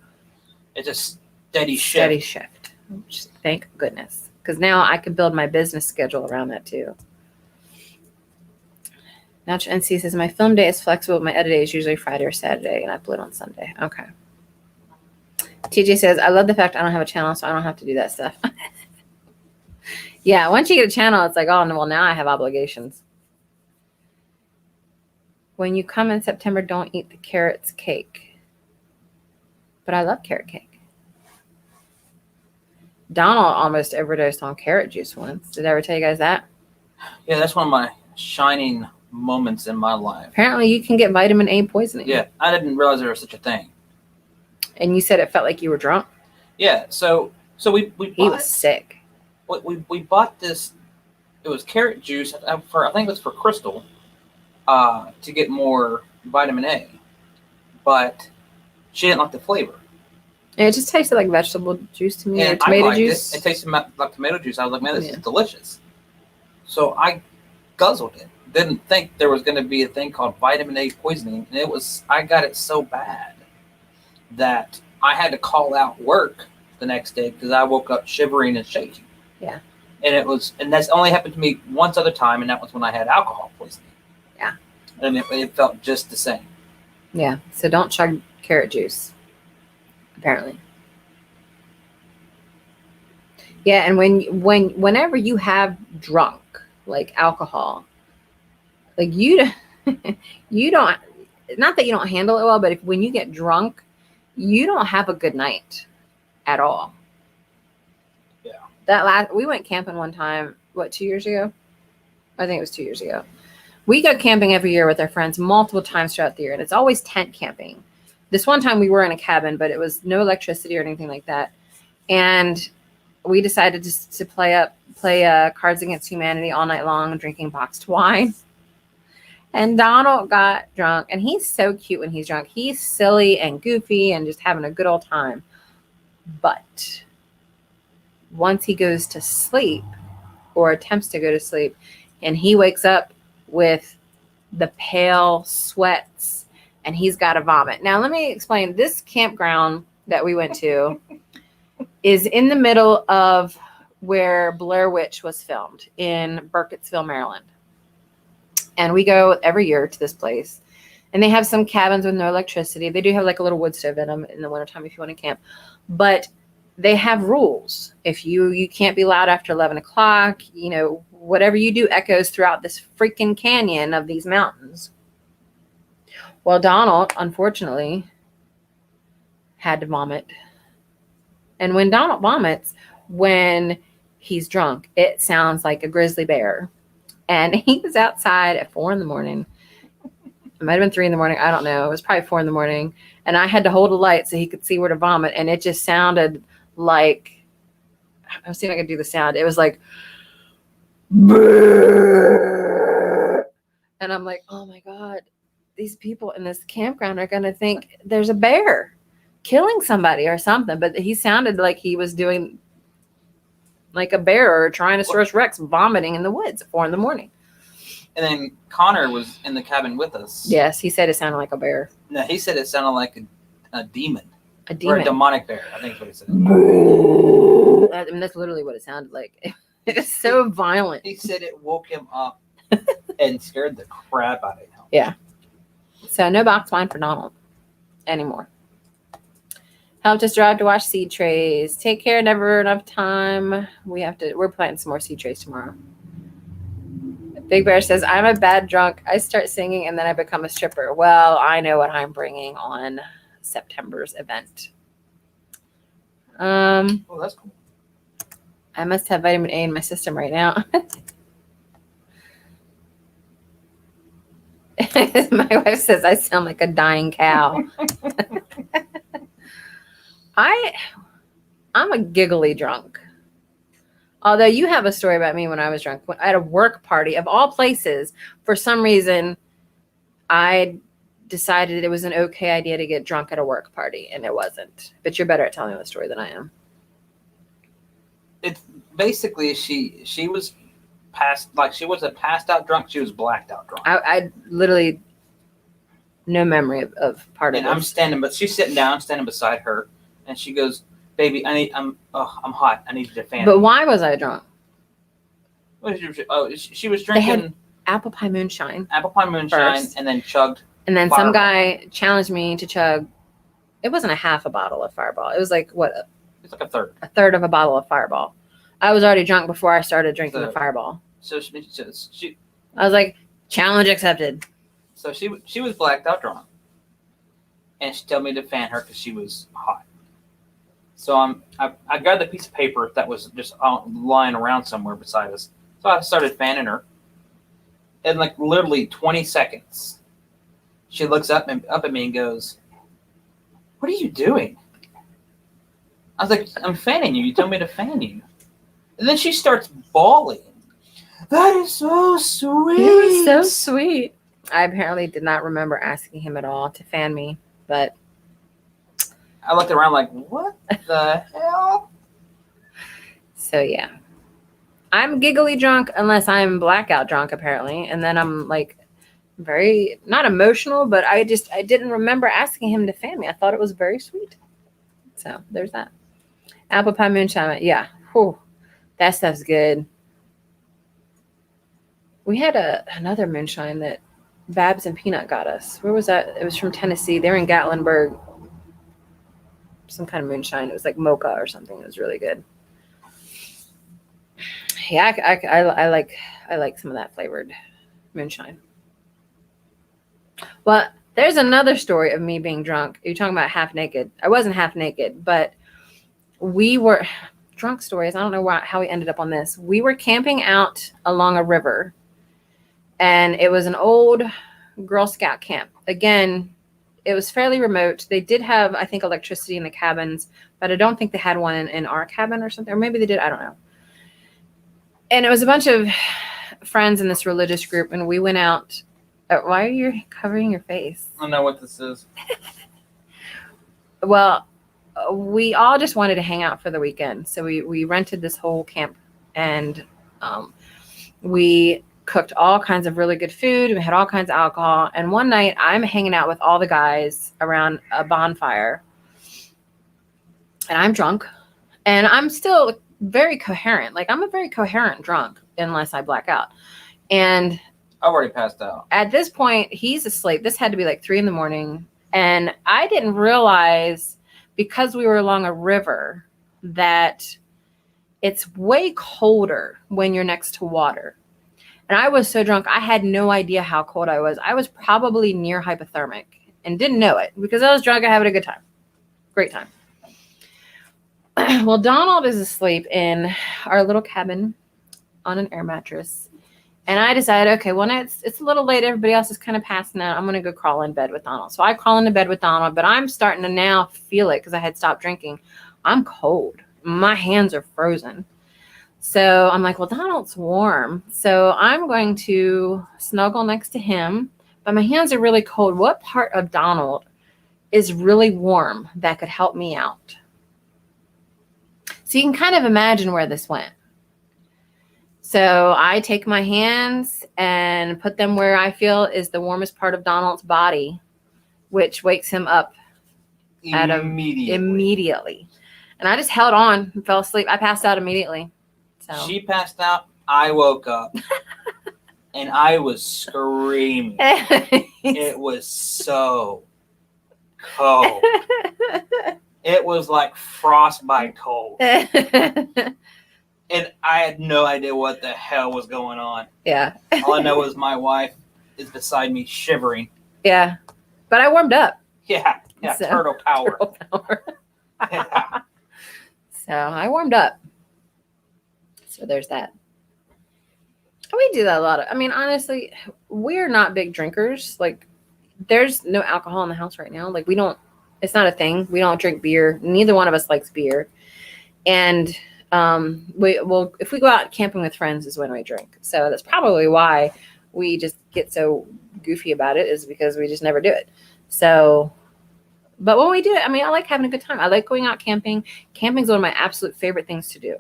It's a steady shift. Which, thank goodness. Because now I can build my business schedule around that too. Natural NC says, my film day is flexible. My edit day is usually Friday or Saturday, and I upload on Sunday. Okay. TJ says, I love the fact I don't have a channel, so I don't have to do that stuff. Yeah, once you get a channel, it's like, oh, no, well, now I have obligations. When you come in September, don't eat the carrots cake. But I love carrot cake. Donald almost overdosed on carrot juice once. Did I ever tell you guys that? Yeah, that's one of my shining moments in my life. Apparently, you can get vitamin A poisoning. Yeah, I didn't realize there was such a thing. And you said it felt like you were drunk? Yeah, so we He was sick. We bought this. It was carrot juice for, I think it was for Crystal, to get more vitamin A, but she didn't like the flavor. And it just tasted like vegetable juice to me, or And tomato I liked juice. It tasted like tomato juice. I was like, man, this Yeah. is delicious. So I guzzled it. Didn't think there was going to be a thing called vitamin A poisoning, and it was. I got it so bad that I had to call out work the next day because I woke up shivering and shaking. Yeah. And that's only happened to me once other time, and that was when I had alcohol poisoning. Yeah. And it felt just the same. Yeah, so don't chug carrot juice, apparently. Yeah, and whenever you have drunk, like alcohol, like you don't, not that you don't handle it well, but when you get drunk, you don't have a good night at all. Yeah. We went camping one time, 2 years ago? I think it was 2 years ago. We go camping every year with our friends multiple times throughout the year, and it's always tent camping. This one time we were in a cabin, but it was no electricity or anything like that. And we decided to play Cards Against Humanity all night long, drinking boxed wine. And Donald got drunk, and he's so cute when he's drunk. He's silly and goofy and just having a good old time. But once he goes to sleep or attempts to go to sleep, and he wakes up with the pale sweats and he's got to vomit. Now, let me explain. This campground that we went to is in the middle of where Blair Witch was filmed in Burkittsville, Maryland. And we go every year to this place. And they have some cabins with no electricity. They do have like a little wood stove in them in the wintertime if you want to camp. But they have rules. If you can't be loud after 11 o'clock, whatever you do echoes throughout this freaking canyon of these mountains. Well, Donald, unfortunately, had to vomit. And when Donald vomits, when he's drunk, it sounds like a grizzly bear. And he was outside at 4 a.m. It might have been 3 a.m. I don't know. It was probably 4 a.m. And I had to hold a light so he could see where to vomit. And it just sounded like, I was seeing if I could do the sound. It was like, and I'm like, oh my God, these people in this campground are going to think there's a bear killing somebody or something. But he sounded like he was doing like a bear or Tyrannosaurus Rex vomiting in the woods at 4 a.m. And then Connor was in the cabin with us. Yes, he said it sounded like a bear. No, he said it sounded like a demon. A demon. Or a demonic bear, I think is what he said. I mean, that's literally what it sounded like. It's so violent. He said it woke him up and scared the crap out of him. Yeah. So no box wine for Donald anymore. Helped us drive to wash seed trays. Take care, never enough time. We're planting some more seed trays tomorrow. Big Bear says, I'm a bad drunk. I start singing and then I become a stripper. Well, I know what I'm bringing on September's event. Oh, that's cool. I must have vitamin A in my system right now. My wife says I sound like a dying cow. I'm a giggly drunk. Although you have a story about me when I was drunk. At a work party, of all places, for some reason, I decided it was an okay idea to get drunk at a work party, and it wasn't. But you're better at telling the story than I am. It's basically she was she wasn't passed out drunk, she was blacked out drunk. I literally no memory of part of it. And she's sitting down, standing beside her, and she goes, "Baby, I'm hot. I need you to fan." But me." why was I drunk? She was drinking apple pie moonshine, first, and then chugged. and then some guy challenged me to chug it wasn't a half a bottle of Fireball. It was like, what, It's like a third. a third of a bottle of Fireball. I was already drunk before I started drinking the Fireball. So she I was like, challenge accepted. So she was blacked out drunk, and she told me to fan her because she was hot. So I grabbed a piece of paper that was just lying around somewhere beside us. So I started fanning her. In like literally 20 seconds, she looks up at me and goes, "What are you doing?" I was like, "I'm fanning you. You told me to fan you." And then she starts bawling. That is so sweet. It was so sweet. I apparently did not remember asking him at all to fan me, but I looked around like, what the hell? So yeah. I'm giggly drunk unless I'm blackout drunk, apparently. And then I'm like very, not emotional, but I didn't remember asking him to fan me. I thought it was very sweet. So there's that. Apple pie moonshine. Yeah. Whew. That stuff's good. We had another moonshine that Babs and Peanut got us. Where was that? It was from Tennessee. They were in Gatlinburg. Some kind of moonshine. It was like mocha or something. It was really good. Yeah, I like some of that flavored moonshine. Well, there's another story of me being drunk. You're talking about half naked. I wasn't half naked, but we were drunk stories. I don't know how we ended up on this. We were camping out along a river, and it was an old Girl Scout camp. Again, it was fairly remote. They did have, I think, electricity in the cabins, but I don't think they had one in our cabin or something. Or maybe they did. I don't know. And it was a bunch of friends in this religious group, and we went out. Why are you covering your face? I don't know what this is. Well, we all just wanted to hang out for the weekend. So we rented this whole camp, and we cooked all kinds of really good food. We had all kinds of alcohol. And one night I'm hanging out with all the guys around a bonfire, and I'm drunk, and I'm still very coherent. Like, I'm a very coherent drunk unless I black out. And I've already passed out. At this point, he's asleep. This had to be like 3 a.m. And I didn't realize, because we were along a river, that it's way colder when you're next to water. And I was so drunk, I had no idea how cold I was. I was probably near hypothermic and didn't know it because I was drunk and having a good time. Great time. Well, Donald is asleep in our little cabin on an air mattress. And I decided, okay, well, it's a little late. Everybody else is kind of passing out. I'm going to go crawl in bed with Donald. So I crawl into bed with Donald, but I'm starting to now feel it because I had stopped drinking. I'm cold. My hands are frozen. So I'm like, well, Donald's warm. So I'm going to snuggle next to him, but my hands are really cold. What part of Donald is really warm that could help me out? So you can kind of imagine where this went. So I take my hands and put them where I feel is the warmest part of Donald's body, which wakes him up immediately. And I just held on and fell asleep. I passed out immediately. So she passed out. I woke up and I was screaming. It was so cold. It was like frostbite cold. And I had no idea what the hell was going on. Yeah. All I know is my wife is beside me shivering. Yeah. But I warmed up. Yeah. So, turtle power. Yeah. So I warmed up. So there's that. We do that a lot. I mean, honestly, we're not big drinkers. Like, there's no alcohol in the house right now. Like, it's not a thing. We don't drink beer. Neither one of us likes beer. And if we go out camping with friends is when we drink. So that's probably why we just get so goofy about it, is because we just never do it. So, but when we do it, I mean, I like having a good time. I like going out camping. Camping is one of my absolute favorite things to do.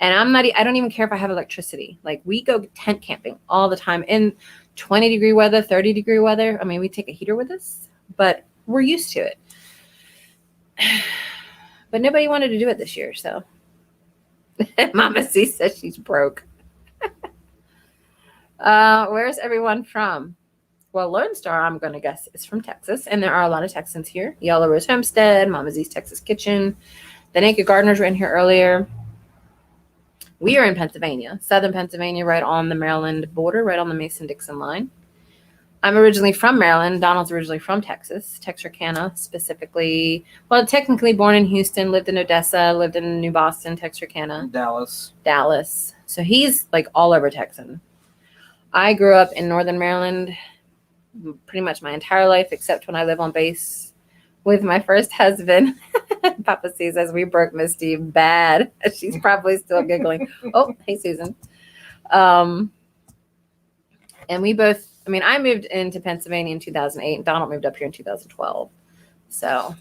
And I don't even care if I have electricity. Like, we go tent camping all the time in 20-degree weather, 30-degree weather. I mean, we take a heater with us, but we're used to it. But nobody wanted to do it this year, so. Mama C says she's broke. Where's everyone from? Well, Lone Star, I'm going to guess, is from Texas, and there are a lot of Texans here. Yellow Rose Homestead, Mama Z's Texas Kitchen. The Naked Gardeners were in here earlier. We are in Pennsylvania, southern Pennsylvania, right on the Maryland border, right on the Mason-Dixon line. I'm originally from Maryland. Donald's originally from Texas, Texarkana specifically. Well, technically born in Houston, lived in Odessa, lived in New Boston, Texarkana. Dallas. So he's like all over Texan. I grew up in northern Maryland pretty much my entire life, except when I live on base with my first husband. Papa C says we broke Misty bad. She's probably still giggling. Oh, hey, Susan. And we both, I mean, I moved into Pennsylvania in 2008, and Donald moved up here in 2012. So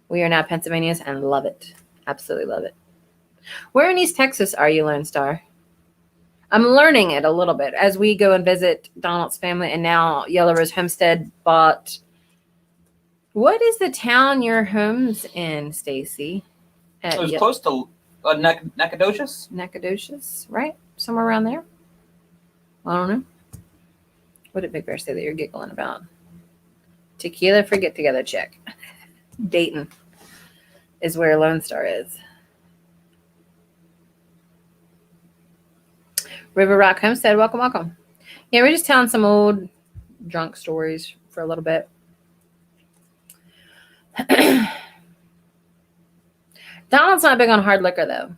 we are now Pennsylvanians and love it. Absolutely love it. Where in East Texas are you, Lone Star? I'm learning it a little bit as we go and visit Donald's family, and now Yellow Rose Homestead bought. What is the town your home's in, Stacy? It was close to Nacogdoches. Nacogdoches, right? Somewhere around there. I don't know. What did Big Bear say that you're giggling about? Tequila for get together check. Dayton is where Lone Star is. River Rock Homestead, welcome, welcome. Yeah, we're just telling some old drunk stories for a little bit. Donald's not big on hard liquor, though.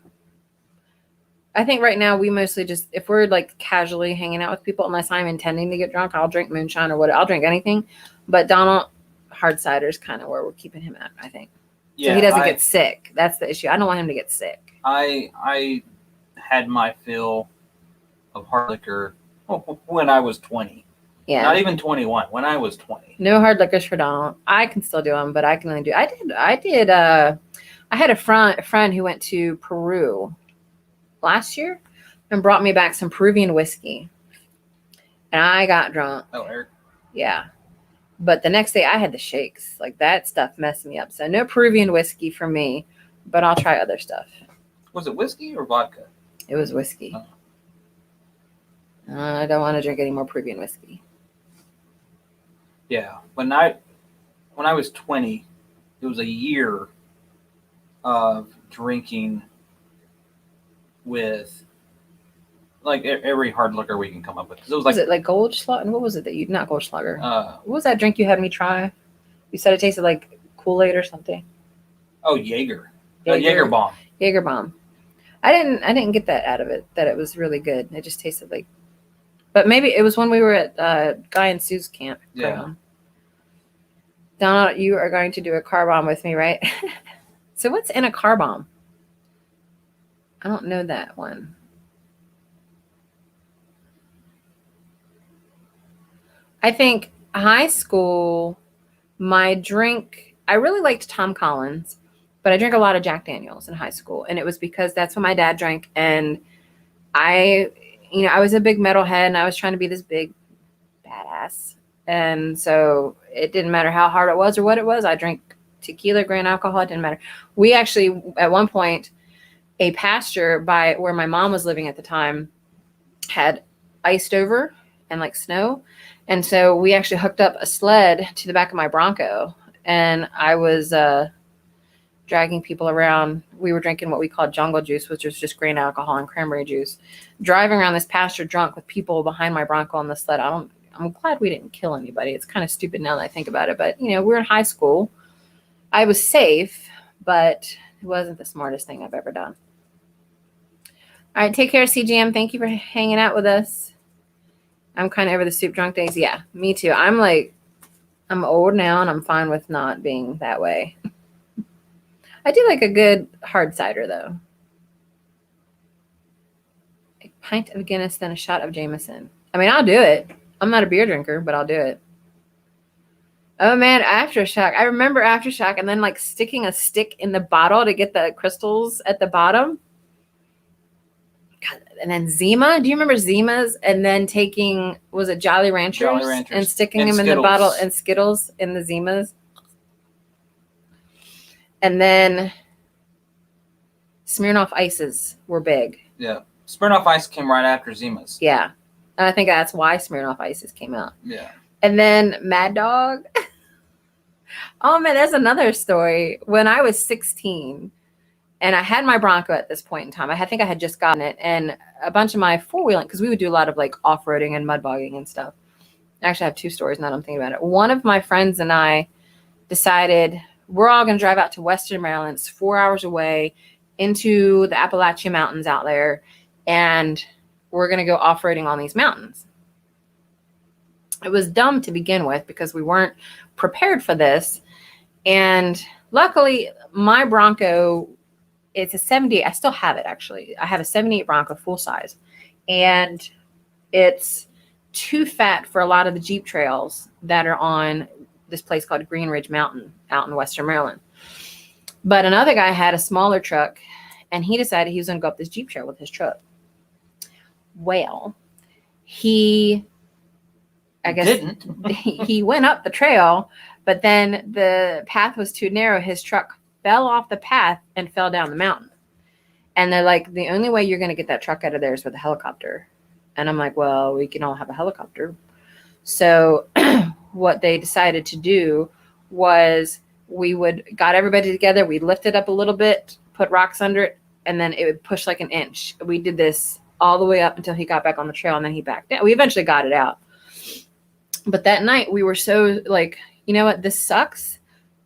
I think right now we mostly just, if we're like casually hanging out with people, unless I'm intending to get drunk, I'll drink moonshine or what, I'll drink anything. But Donald, hard cider is kind of where we're keeping him at, I think. Yeah, so he doesn't get sick. That's the issue. I don't want him to get sick. I had my fill of hard liquor when I was 20. Yeah. Not even 21. When I was 20. No hard liquors for Donald. I can still do them, but I can only do. I had a friend who went to Peru last year and brought me back some Peruvian whiskey, and I got drunk. Oh, Eric. Yeah, but the next day I had the shakes. Like that stuff messed me up. So no Peruvian whiskey for me, but I'll try other stuff. Was it whiskey or vodka? It was whiskey. Oh. I don't want to drink any more Peruvian whiskey. Yeah, when I was 20, it was a year of drinking with like every hard liquor we can come up with. It was like Goldschlager? What was it that you not Goldschlager? What was that drink you had me try? You said it tasted like Kool-Aid or something. Oh, Jaeger. Jaeger bomb. Jaeger bomb. I didn't get that out of it. That it was really good. It just tasted like. But maybe it was when we were at Guy and Sue's camp. Yeah. Donald, you are going to do a car bomb with me, right? So what's in a car bomb? I don't know that one. I think high school, my drink, I really liked Tom Collins, but I drank a lot of Jack Daniels in high school. And it was because that's what my dad drank. And I was a big metalhead, and I was trying to be this big badass. And so it didn't matter how hard it was or what it was. I drank tequila, grain alcohol. It didn't matter. We actually, at one point, a pasture by where my mom was living at the time had iced over and like snow. And so we actually hooked up a sled to the back of my Bronco, and I was dragging people around. We were drinking what we called jungle juice, which was just grain alcohol and cranberry juice, driving around this pasture drunk with people behind my Bronco on the sled. I'm glad we didn't kill anybody. It's kind of stupid now that I think about it, but we're in high school. I was safe, but it wasn't the smartest thing I've ever done. All right, take care, CGM. Thank you for hanging out with us. I'm kind of over the soup drunk days. Yeah, me too. I'm old now, and I'm fine with not being that way. I do like a good hard cider, though. A pint of Guinness, then a shot of Jameson. I mean, I'll do it. I'm not a beer drinker, but I'll do it. Oh, man, Aftershock. I remember Aftershock, and then, like, sticking a stick in the bottle to get the crystals at the bottom. God, and then Zima. Do you remember Zimas? And then taking, was it Jolly Ranchers? And sticking them in the bottle, and Skittles in the Zimas. And then Smirnoff Ices were big. Yeah. Smirnoff Ice came right after Zimas. Yeah. And I think that's why Smirnoff Ices came out. Yeah. And then Mad Dog. Oh man, there's another story. When I was 16 and I had my Bronco at this point in time, I think I had just gotten it, and a bunch of my four-wheeling, because we would do a lot of like off-roading and mud bogging and stuff. I actually have two stories now that I'm thinking about it. One of my friends and I decided we're all going to drive out to Western Maryland. It's 4 hours away into the Appalachian Mountains out there, and we're going to go off-roading on these mountains. It was dumb to begin with because we weren't prepared for this. And luckily, my Bronco, it's a 78. I still have it, actually. I have a 78 Bronco full size. And it's too fat for a lot of the Jeep trails that are on this place called Green Ridge Mountain out in Western Maryland. But another guy had a smaller truck, and he decided he was going to go up this Jeep trail with his truck. Well, he went up the trail, but then the path was too narrow. His truck fell off the path and fell down the mountain. And they're like, the only way you're going to get that truck out of there is with a helicopter. And I'm like, well, we can all have a helicopter. So what they decided to do was got everybody together. We lifted up a little bit, put rocks under it, and then it would push like an inch. We did this all the way up until he got back on the trail, and then he backed down. We eventually got it out. But that night we were so like, you know what, this sucks.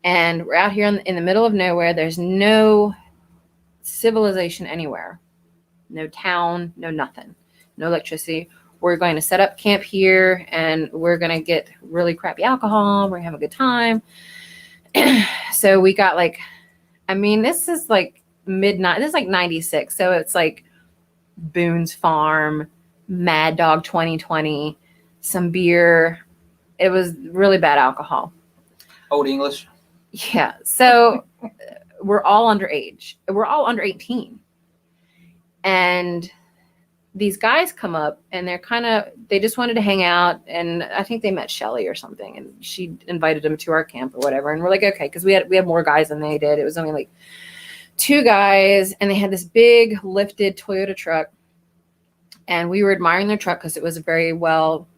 And we're out here in the middle of nowhere. There's no civilization anywhere. No town, no nothing, no electricity. We're going to set up camp here, and we're going to get really crappy alcohol. We're going to have a good time. So we got like, I mean, this is like midnight. This is like 96. So it's like Boone's Farm, Mad Dog 2020, some beer. It was really bad alcohol. Old English. Yeah. So we're all underage. We're all under 18. And these guys come up, and they just wanted to hang out. And I think they met Shelly or something, and she invited them to our camp or whatever. And we're like, okay, because we had more guys than they did. It was only like 2 guys, and they had this big lifted Toyota truck. And we were admiring their truck because it was very well,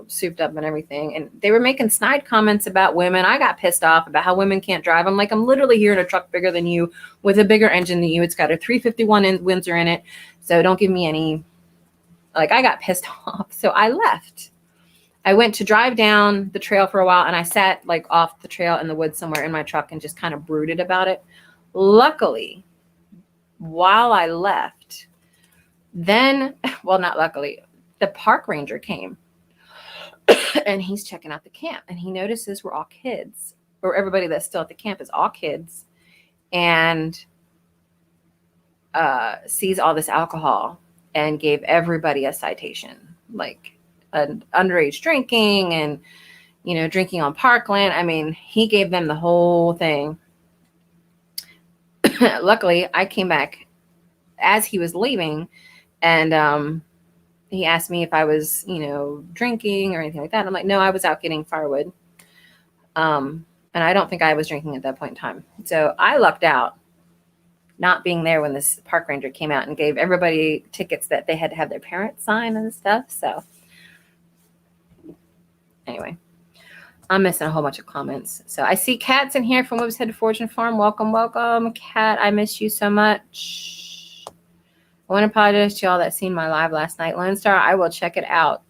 souped up and everything. And they were making snide comments about women. I got pissed off about how women can't drive. I'm like, I'm literally here in a truck bigger than you with a bigger engine than you. It's got a 351 Windsor in it. So don't give me any, like, I got pissed off. So I left. I went to drive down the trail for a while, and I sat like off the trail in the woods somewhere in my truck and just kind of brooded about it. Luckily, while I left, then, well, not luckily, the park ranger came. And he's checking out the camp, and he notices we're all kids, or everybody that's still at the camp is all kids, and sees all this alcohol and gave everybody a citation, like an underage drinking and, drinking on parkland. I mean, he gave them the whole thing. Luckily, I came back as he was leaving, and he asked me if I was, drinking or anything like that. I'm like, no, I was out getting firewood. And I don't think I was drinking at that point in time. So I lucked out not being there when this park ranger came out and gave everybody tickets that they had to have their parents sign and stuff. So anyway, I'm missing a whole bunch of comments. So I see Kat's in here from Homesteaders Hub Farm. Welcome, welcome. Kat, I miss you so much. I want to apologize to y'all that seen my live last night. Lone Star, I will check it out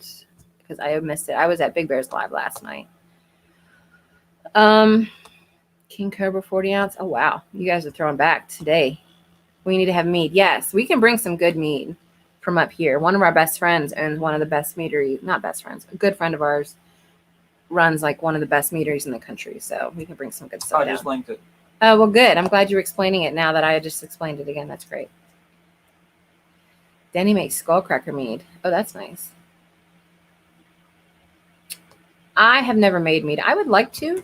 because I missed it. I was at Big Bear's live last night. King Cobra 40 ounce. Oh, wow. You guys are throwing back today. We need to have mead. Yes, we can bring some good mead from up here. One of our best friends owns one of the best meaderies. Not best friends. A good friend of ours runs like one of the best meaderies in the country. So we can bring some good stuff. I just linked it. Oh, well, good. I'm glad you're explaining it now that I just explained it again. That's great. Denny makes skullcracker mead. Oh, that's nice. I have never made mead. I would like to.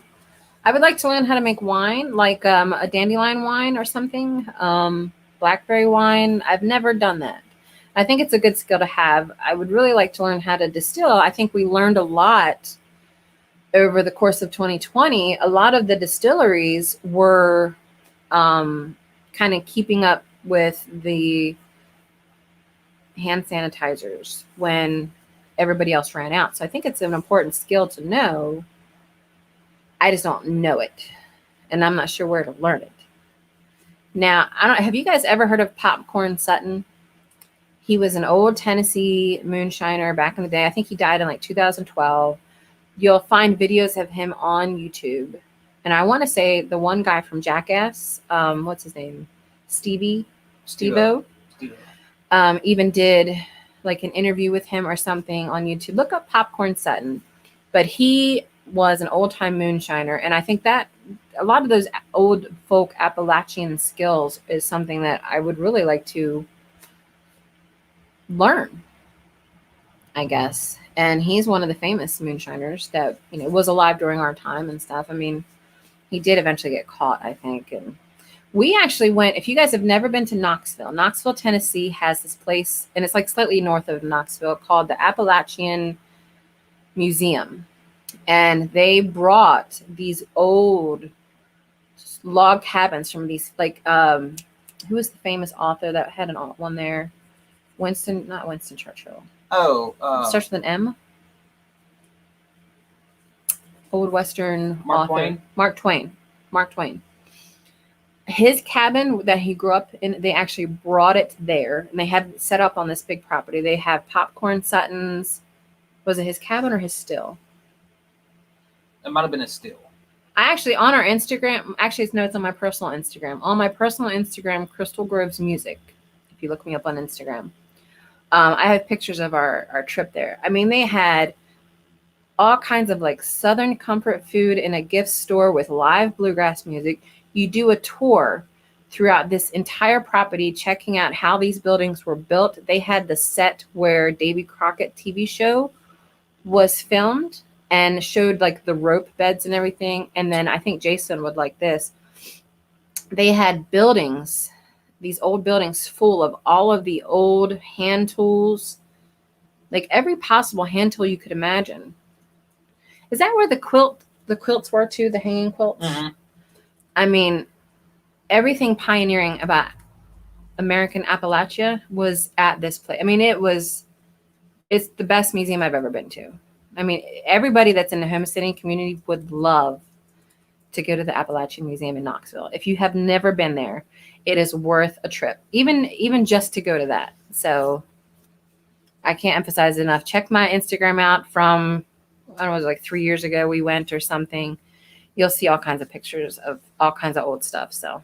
I would like to learn how to make wine, like a dandelion wine or something. Blackberry wine. I've never done that. I think it's a good skill to have. I would really like to learn how to distill. I think we learned a lot over the course of 2020. A lot of the distilleries were kind of keeping up with the hand sanitizers when everybody else ran out. So I think it's an important skill to know. I just don't know it, and I'm not sure where to learn it. Now, have you guys ever heard of Popcorn Sutton? He was an old Tennessee moonshiner back in the day. I think he died in like 2012. You'll find videos of him on YouTube. And I want to say the one guy from Jackass, what's his name? Steve-O. Even did like an interview with him or something on YouTube. Look up Popcorn Sutton. But he was an old-time moonshiner. And I think that a lot of those old folk Appalachian skills is something that I would really like to learn, I guess. And he's one of the famous moonshiners that, you know, was alive during our time and stuff. I mean, he did eventually get caught, I think. And we actually went, if you guys have never been to Knoxville, Tennessee has this place, and it's like slightly north of Knoxville, called the Appalachian Museum. And they brought these old log cabins from these, like, who was the famous author that had one there? Not Winston Churchill. Starts with an M. Old Western author. Mark Twain. His cabin that he grew up in, they actually brought it there, and they had it set up on this big property. They have Popcorn Suttons. Was it his cabin or his still? It might have been a still. I actually, on our Instagram, it's on my personal Instagram. On my personal Instagram, Crystal Groves Music, if you look me up on Instagram. I have pictures of our trip there. I mean, they had all kinds of like Southern comfort food in a gift store with live bluegrass music. You do a tour throughout this entire property, checking out how these buildings were built. They had the set where Davy Crockett TV show was filmed and showed like the rope beds and everything. And then I think Jason would like this. They had buildings, these old buildings full of all of the old hand tools, like every possible hand tool you could imagine. Is that where the quilts were too, the hanging quilts? Mm-hmm. I mean, everything pioneering about American Appalachia was at this place. I mean, it's the best museum I've ever been to. I mean, everybody that's in the homesteading community would love to go to the Appalachian Museum in Knoxville. If you have never been there, it is worth a trip, even just to go to that. So I can't emphasize it enough. Check my Instagram out from, I don't know, it was like 3 years ago we went or something. You'll see all kinds of pictures of all kinds of old stuff. So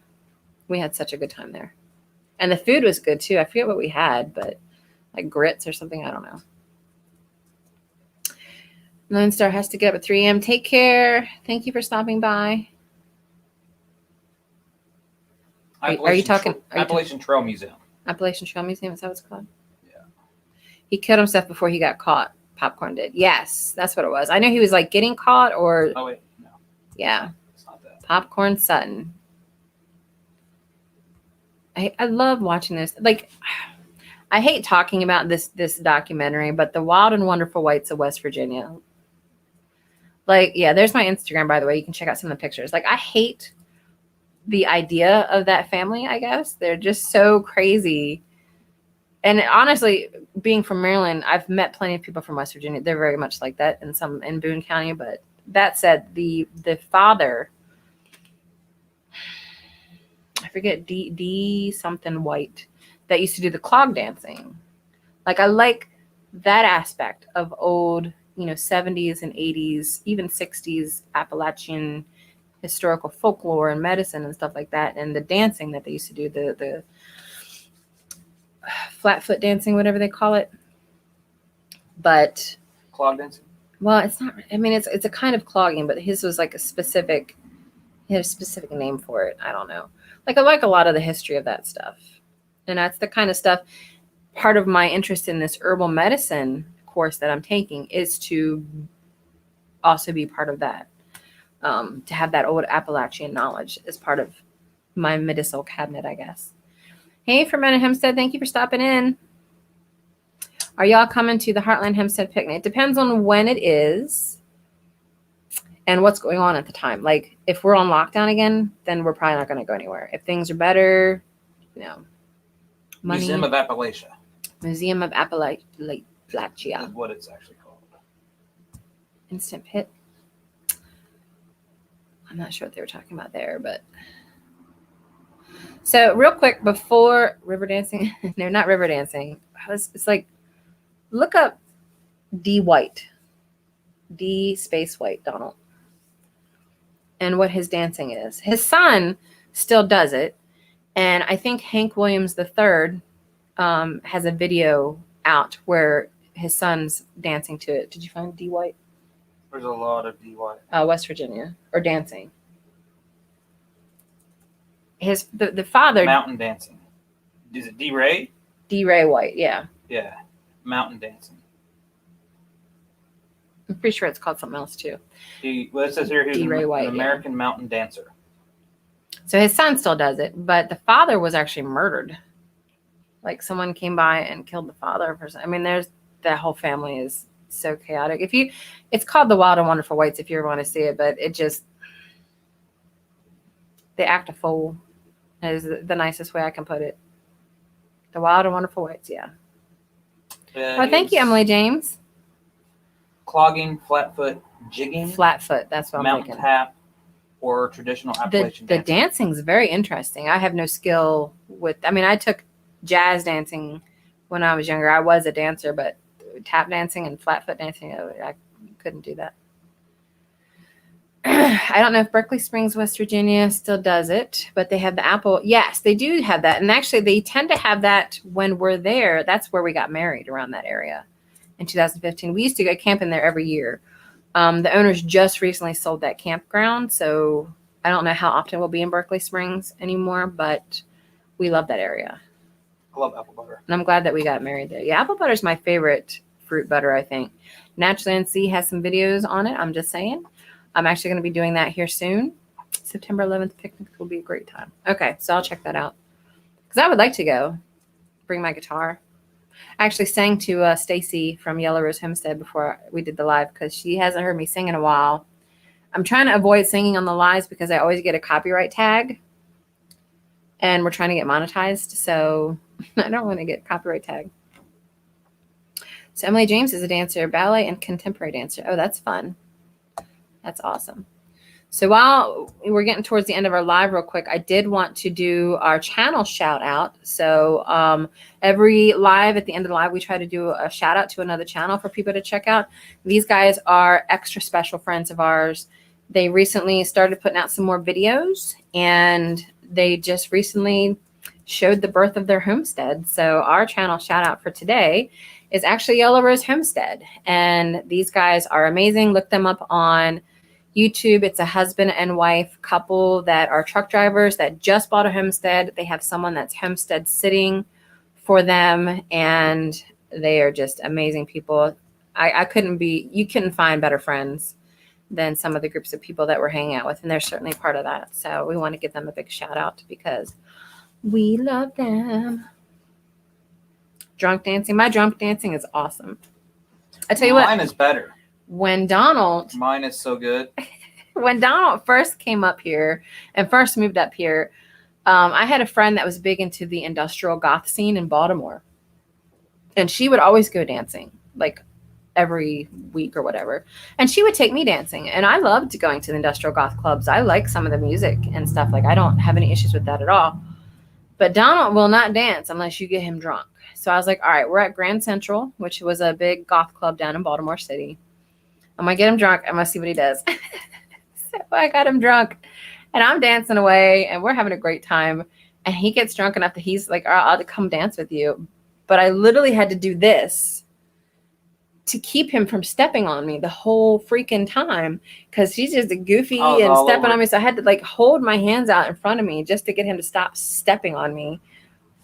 we had such a good time there. And the food was good too. I forget what we had, but like grits or something. I don't know. Lone Star has to get up at 3 a.m. Take care. Thank you for stopping by. Are you talking? Appalachian Trail Museum. Appalachian Trail Museum, is that what it's called? Yeah. He killed himself before he got caught. Popcorn did. Yes, that's what it was. I know he was like getting caught or. Oh, wait. No. Yeah. It's not that. Popcorn Sutton. I love watching this. Like, I hate talking about this documentary, but the Wild and Wonderful Whites of West Virginia. Like, yeah, there's my Instagram, by the way. You can check out some of the pictures. Like, I hate the idea of that family, I guess. They're just so crazy. And honestly, being from Maryland, I've met plenty of people from West Virginia. They're very much like that in Boone County. But that said, the father, I forget, D something White, that used to do the clog dancing. Like, I like that aspect of old, 70s and 80s, even 60s Appalachian historical folklore and medicine and stuff like that. And the dancing that they used to do, the flat foot dancing, whatever they call it. But Clog dancing? Well, it's not, I mean, it's a kind of clogging, but his was like he had a specific name for it. I don't know. Like, I like a lot of the history of that stuff. And that's the kind of stuff, part of my interest in this herbal medicine course that I'm taking is to also be part of that. To have that old Appalachian knowledge as part of my medicinal cabinet, I guess. Hey, Fermented Hempstead, thank you for stopping in. Are y'all coming to the Heartland Hempstead picnic? It depends on when it is and what's going on at the time. Like, if we're on lockdown again, then we're probably not going to go anywhere. If things are better, money. Museum of Appalachia. Museum of Appalachia. 𝙒𝙑𝙄𝙊𝙑. what it's actually called. Instant pit. I'm not sure what they were talking about there, but so real quick before river dancing, no, not river dancing. It's like, look up 𝙒𝙄𝙀, 𝙒_White Donald, and what his dancing is. His son still does it, and I think Hank Williams III has a video out where his son's dancing to it. Did you find 𝙒𝙀? There's a lot of DY. West Virginia, or dancing. The father, Mountain dancing. Is it 𝙒𝙂? 𝙒𝙂 White, yeah. Yeah. Mountain dancing. I'm pretty sure it's called something else too. Well, it says here he's 𝙒𝙂 White, an American mountain dancer. So his son still does it, but the father was actually murdered. Like someone came by and killed the father. I mean, that whole family is so chaotic. It's called The Wild and Wonderful Whites if you ever want to see it, but they act a fool is the nicest way I can put it. The Wild and Wonderful Whites, yeah. Oh, thank you, Emily James. Clogging, flatfoot, jigging, Flatfoot, that's what I'm mountain thinking. tap, or traditional Appalachian The dancing. dancing's very interesting. I have no skill I took jazz dancing when I was younger. I was a dancer, but tap dancing and flatfoot dancing, I couldn't do that. I don't know if Berkeley Springs, West Virginia still does it, but they have the apple. Yes, they do have that. And actually, they tend to have that when we're there. That's where we got married, around that area in 2015. We used to go camping there every year. The owners just recently sold that campground, so I don't know how often we'll be in Berkeley Springs anymore, but we love that area. I love apple butter. And I'm glad that we got married there. Yeah, apple butter is my favorite fruit butter, I think. Naturally NC has some videos on it. I'm just saying. I'm actually going to be doing that here soon. September 11th picnic will be a great time. Okay, so I'll check that out. Because I would like to go. Bring my guitar. I actually sang to Stacy from Yellow Rose Homestead before we did the live because she hasn't heard me sing in a while. I'm trying to avoid singing on the lives because I always get a copyright tag. And we're trying to get monetized, so I don't want to get copyright tagged. So Emily James is a dancer, ballet and contemporary dancer. Oh, that's fun. That's awesome. So while we're getting towards the end of our live real quick, I did want to do our channel shout out. So every live, at the end of the live, we try to do a shout out to another channel for people to check out. These guys are extra special friends of ours. They recently started putting out some more videos, and they just recently showed the birth of their homestead. So our channel shout out for today is actually Yellow Rose Homestead. And these guys are amazing. Look them up on YouTube. It's a husband and wife couple that are truck drivers that just bought a homestead. They have someone that's homestead sitting for them, and they are just amazing people. You couldn't find better friends than some of the groups of people that we're hanging out with, and they're certainly part of that. So we want to give them a big shout out because we love them. Drunk dancing. My drunk dancing is awesome. I tell you what. Mine is better. When Donald. Mine is so good. When Donald first came up here and first moved up here, I had a friend that was big into the industrial goth scene in Baltimore. And she would always go dancing, like every week or whatever. And she would take me dancing. And I loved going to the industrial goth clubs. I like some of the music and stuff. Like, I don't have any issues with that at all. But Donald will not dance unless you get him drunk. So I was like, all right, we're at Grand Central, which was a big goth club down in Baltimore City. I'm going to get him drunk. I'm going to see what he does. So I got him drunk, and I'm dancing away, and we're having a great time. And he gets drunk enough that he's like, all right, I'll come dance with you. But I literally had to do this to keep him from stepping on me the whole freaking time, because he's just goofy and stepping on me. So I had to like hold my hands out in front of me just to get him to stop stepping on me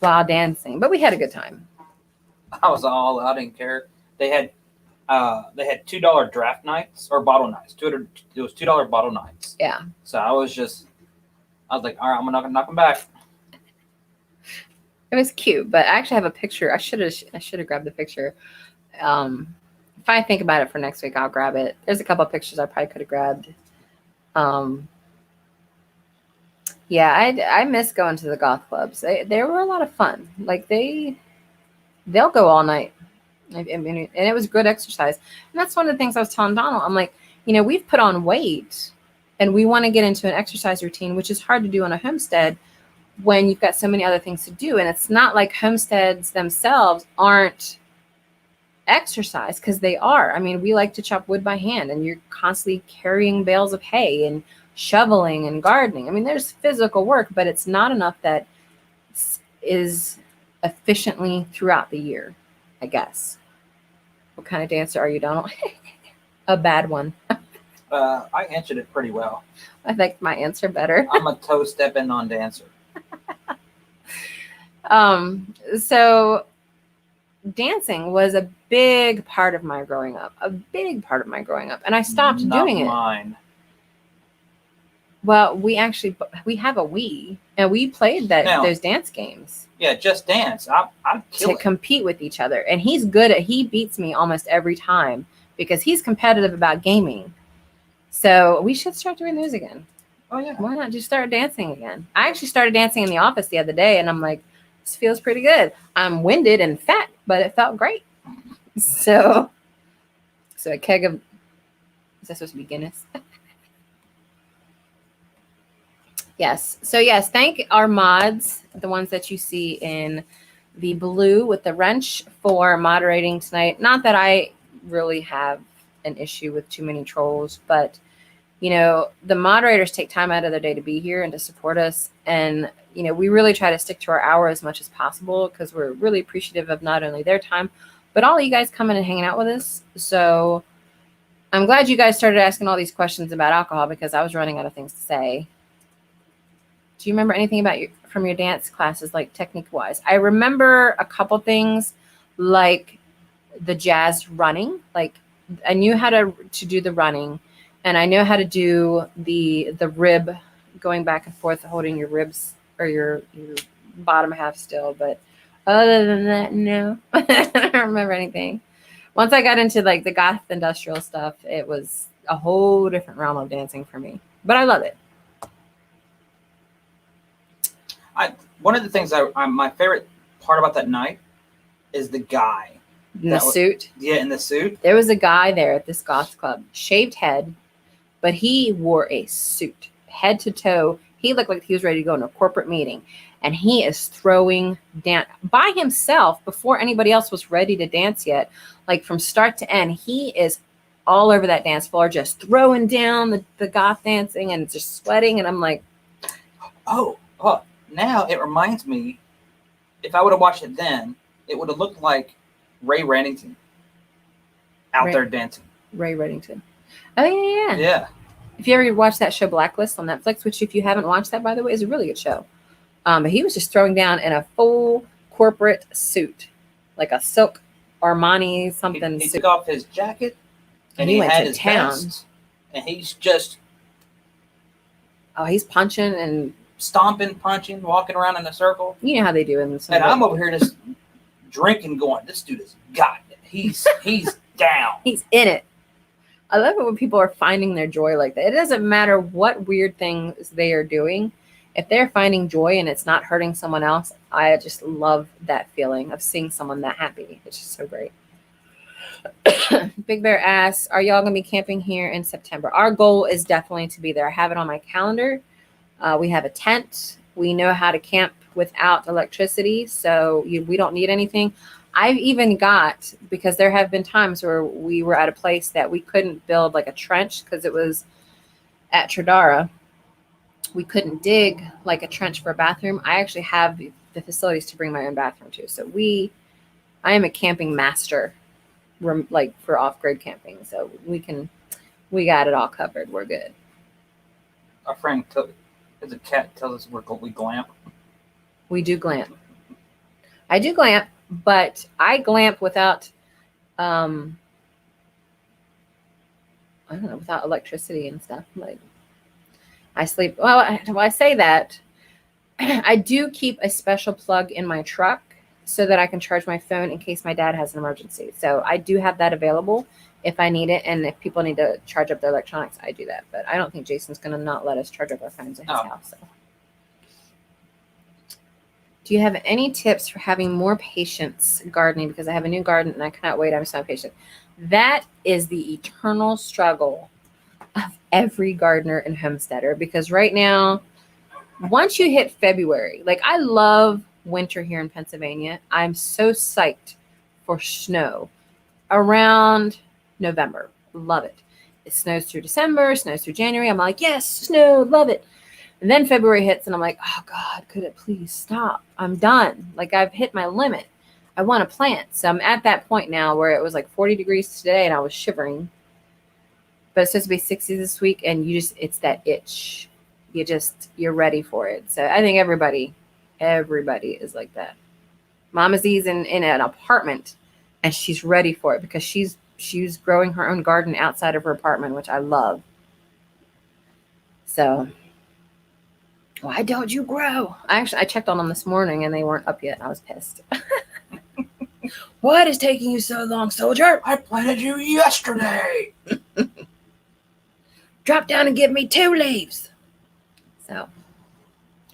while dancing. But we had a good time. I was all, I didn't care. They had $2 draft nights or bottle nights. It was $2 bottle nights. Yeah. So I was like, all right, I'm gonna knock them back. It was cute, but I actually have a picture. I should have grabbed the picture. If I think about it for next week, I'll grab it. There's a couple of pictures I probably could have grabbed. Yeah, I miss going to the goth clubs. They were a lot of fun. Like they'll go all night. I mean, and it was good exercise. And that's one of the things I was telling Donald. I'm like, we've put on weight and we want to get into an exercise routine, which is hard to do on a homestead when you've got so many other things to do. And it's not like homesteads themselves aren't exercise, because they are. I mean, we like to chop wood by hand, and you're constantly carrying bales of hay and shoveling and gardening. I mean, there's physical work, but it's not enough that is efficiently throughout the year, I guess. What kind of dancer are you, Donald? A bad one. I answered it pretty well. I like my answer better. I'm a toe-stepping on dancer. So dancing was a big part of my growing up, and I stopped doing it. Mine. Well, we have a Wii, and we played those dance games. Yeah, Just Dance. I'm to compete with each other, and he beats me almost every time because he's competitive about gaming. So we should start doing those again. Oh yeah. Why not just start dancing again? I actually started dancing in the office the other day, and I'm like, this feels pretty good. I'm winded and fat, but it felt great. So a keg of, is that supposed to be Guinness? Yes. So yes, thank our mods, the ones that you see in the blue with the wrench, for moderating tonight. Not that I really have an issue with too many trolls, but the moderators take time out of their day to be here and to support us. And, we really try to stick to our hour as much as possible, because we're really appreciative of not only their time, but all of you guys coming and hanging out with us. So I'm glad you guys started asking all these questions about alcohol, because I was running out of things to say. Do you remember anything from your dance classes, like technique wise? I remember a couple things, like the jazz running. Like I knew how to do the running, and I know how to do the rib, going back and forth, holding your ribs or your bottom half still. But other than that, no, I don't remember anything. Once I got into like the goth industrial stuff, it was a whole different realm of dancing for me. But I love it. One of the things my favorite part about that night is the guy. In the suit? Yeah, in the suit. There was a guy there at this goth club, shaved head, but he wore a suit, head to toe. He looked like he was ready to go in a corporate meeting. And he is throwing dance by himself before anybody else was ready to dance yet. Like from start to end, he is all over that dance floor, just throwing down the goth dancing and just sweating. And I'm like, oh, now it reminds me, if I would have watched it then, it would have looked like Ray Reddington out there dancing. Ray Reddington. Oh, yeah. Yeah. If you ever watched that show Blacklist on Netflix, which if you haven't watched that, by the way, is a really good show. But he was just throwing down in a full corporate suit, like a silk Armani something. He took off his jacket, and he had his vest, and he's just... Oh, he's punching and... stomping, punching, walking around in a circle. You know how they do in this. And I'm over here just drinking, going, this dude has got it. He's down. He's in it. I love it when people are finding their joy like that. It doesn't matter what weird things they are doing. If they're finding joy and it's not hurting someone else, I just love that feeling of seeing someone that happy. It's just so great. Big Bear asks, are y'all going to be camping here in September? Our goal is definitely to be there. I have it on my calendar. We have a tent. We know how to camp without electricity, so we don't need anything. I've even got, because there have been times where we were at a place that we couldn't build like a trench because it was at Tradara. We couldn't dig like a trench for a bathroom. I actually have the facilities to bring my own bathroom to. So I am a camping master, like for off-grid camping. So we got it all covered. We're good. Our friend, as a cat, tells us we glamp. We do glamp. I do glamp, but I glamp without, I don't know, without electricity and stuff. Like I sleep. Well, I say that. I do keep a special plug in my truck so that I can charge my phone in case my dad has an emergency. So I do have that available if I need it. And if people need to charge up their electronics, I do that. But I don't think Jason's going to not let us charge up our phones at his house. So. Do you have any tips for having more patience gardening? Because I have a new garden and I cannot wait. I'm so patient. That is the eternal struggle of every gardener and homesteader, because right now, once you hit February, like I love winter here in Pennsylvania. I'm so psyched for snow around November. Love it. It snows through December, snows through January. I'm like, yes, snow, love it. And then February hits and I'm like, oh God, could it please stop? I'm done. Like I've hit my limit. I want to plant. So I'm at that point now where it was like 40 degrees today and I was shivering. But it's supposed to be 60 this week and it's that itch. You're ready for it. So I think everybody is like that. Mama Z's in an apartment and she's ready for it because she's growing her own garden outside of her apartment, which I love. So why don't you grow? I checked on them this morning and they weren't up yet. And I was pissed. What is taking you so long, soldier? I planted you yesterday. Drop down and give me 2 leaves. So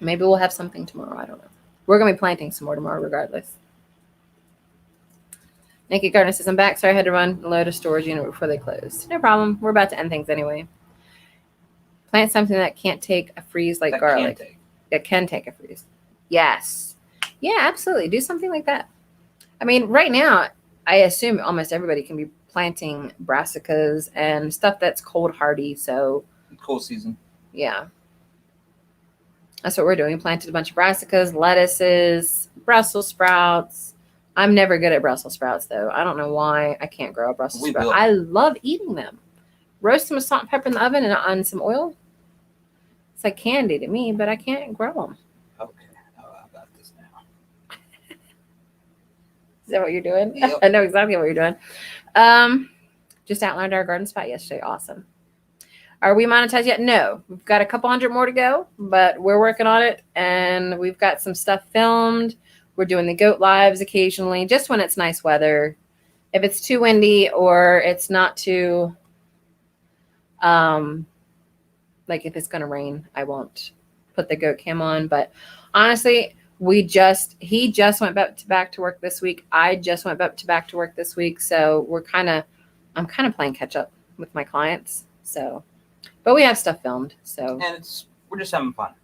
maybe we'll have something tomorrow. I don't know. We're going to be planting some more tomorrow regardless. Naked Gardener says, I'm back. Sorry, I had to run and load a storage unit before they closed. No problem. We're about to end things anyway. Plant something that can't take a freeze like garlic. That can take a freeze. Yes. Yeah, absolutely. Do something like that. I mean, right now, I assume almost everybody can be planting brassicas and stuff that's cold hardy. So Cold season. Yeah. That's what we're doing. We planted a bunch of brassicas, lettuces, Brussels sprouts. I'm never good at Brussels sprouts, though. I don't know why I can't grow a Brussels sprout. I love eating them. Roast them with salt and pepper in the oven and on some oil. It's like candy to me, but I can't grow them. Okay. Oh, I got this now. Is that what you're doing? Yep. I know exactly what you're doing. Just outlined our garden spot yesterday. Awesome. Are we monetized yet? No. We've got a couple hundred more to go, but we're working on it. And we've got some stuff filmed. We're doing the goat lives occasionally, just when it's nice weather. If it's too windy or it's not too, like if it's going to rain, I won't put the goat cam on. But honestly, he just went back to work this week. I just went back to work this week. So I'm kind of playing catch up with my clients. So, but we have stuff filmed. So, and we're just having fun.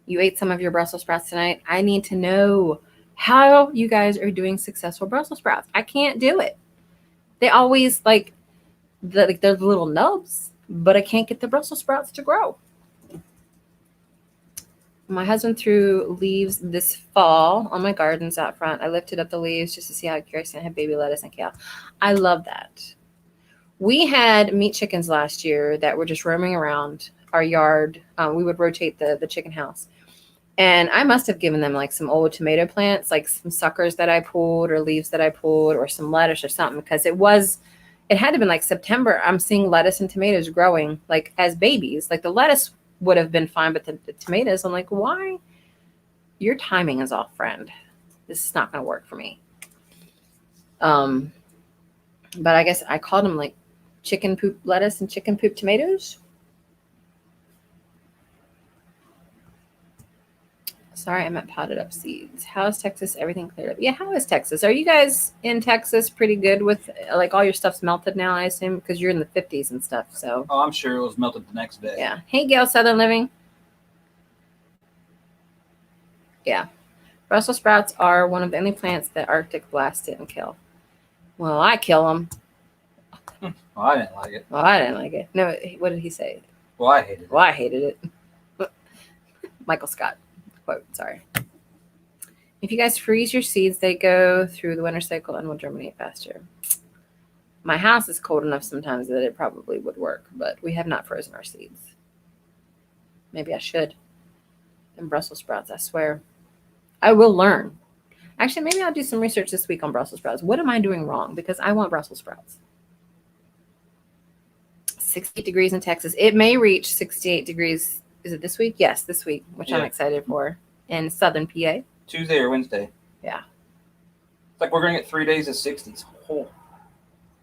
You ate some of your Brussels sprouts tonight. I need to know how you guys are doing successful Brussels sprouts. I can't do it. They always they're the little nubs, but I can't get the Brussels sprouts to grow. My husband threw leaves this fall on my gardens out front. I lifted up the leaves just to see how curious I had baby lettuce and kale. I love that. We had meat chickens last year that were just roaming around our yard. We would rotate the chicken house. And I must have given them like some old tomato plants, like some suckers that I pulled or leaves that I pulled or some lettuce or something, because it had to have been like September. I'm seeing lettuce and tomatoes growing like as babies. Like the lettuce would have been fine, but the tomatoes, I'm like, why? Your timing is off, friend. This is not going to work for me. But I guess I called them like chicken poop lettuce and chicken poop tomatoes. Sorry, I meant potted up seeds. How is Texas? Everything cleared up? Yeah, how is Texas? Are you guys in Texas pretty good with like all your stuff's melted now, I assume, because you're in the 50s and stuff. So. Oh, I'm sure it was melted the next day. Yeah. Hey, Gail, Southern Living. Yeah. Brussels sprouts are one of the only plants that Arctic blasts didn't kill. Well, I kill them. Well, I didn't like it. Well, I didn't like it. No, what did he say? Well, I hated it. Well, I hated it. Michael Scott quote, sorry. If you guys freeze your seeds, they go through the winter cycle and will germinate faster. My house is cold enough sometimes that it probably would work, but we have not frozen our seeds. Maybe I should. And Brussels sprouts, I swear. I will learn. Actually, maybe I'll do some research this week on Brussels sprouts. What am I doing wrong? Because I want Brussels sprouts. 68 degrees in Texas. It may reach 68 degrees. Is it this week? Yes, this week, which I'm excited for. In southern PA. Tuesday or Wednesday. Yeah. It's like we're going to get 3 days of 60s. Oh.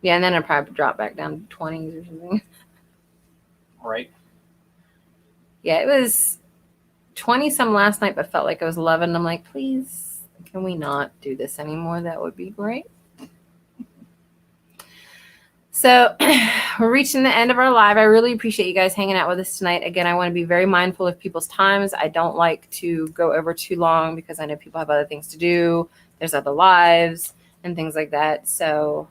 Yeah, and then it'll probably drop back down to 20s or something. Right. Yeah, it was 20 some last night, but felt like it was 11. I'm like, please, can we not do this anymore? That would be great. So we're reaching the end of our live. I really appreciate you guys hanging out with us tonight. Again, I want to be very mindful of people's times. I don't like to go over too long because I know people have other things to do. There's other lives and things like that. So,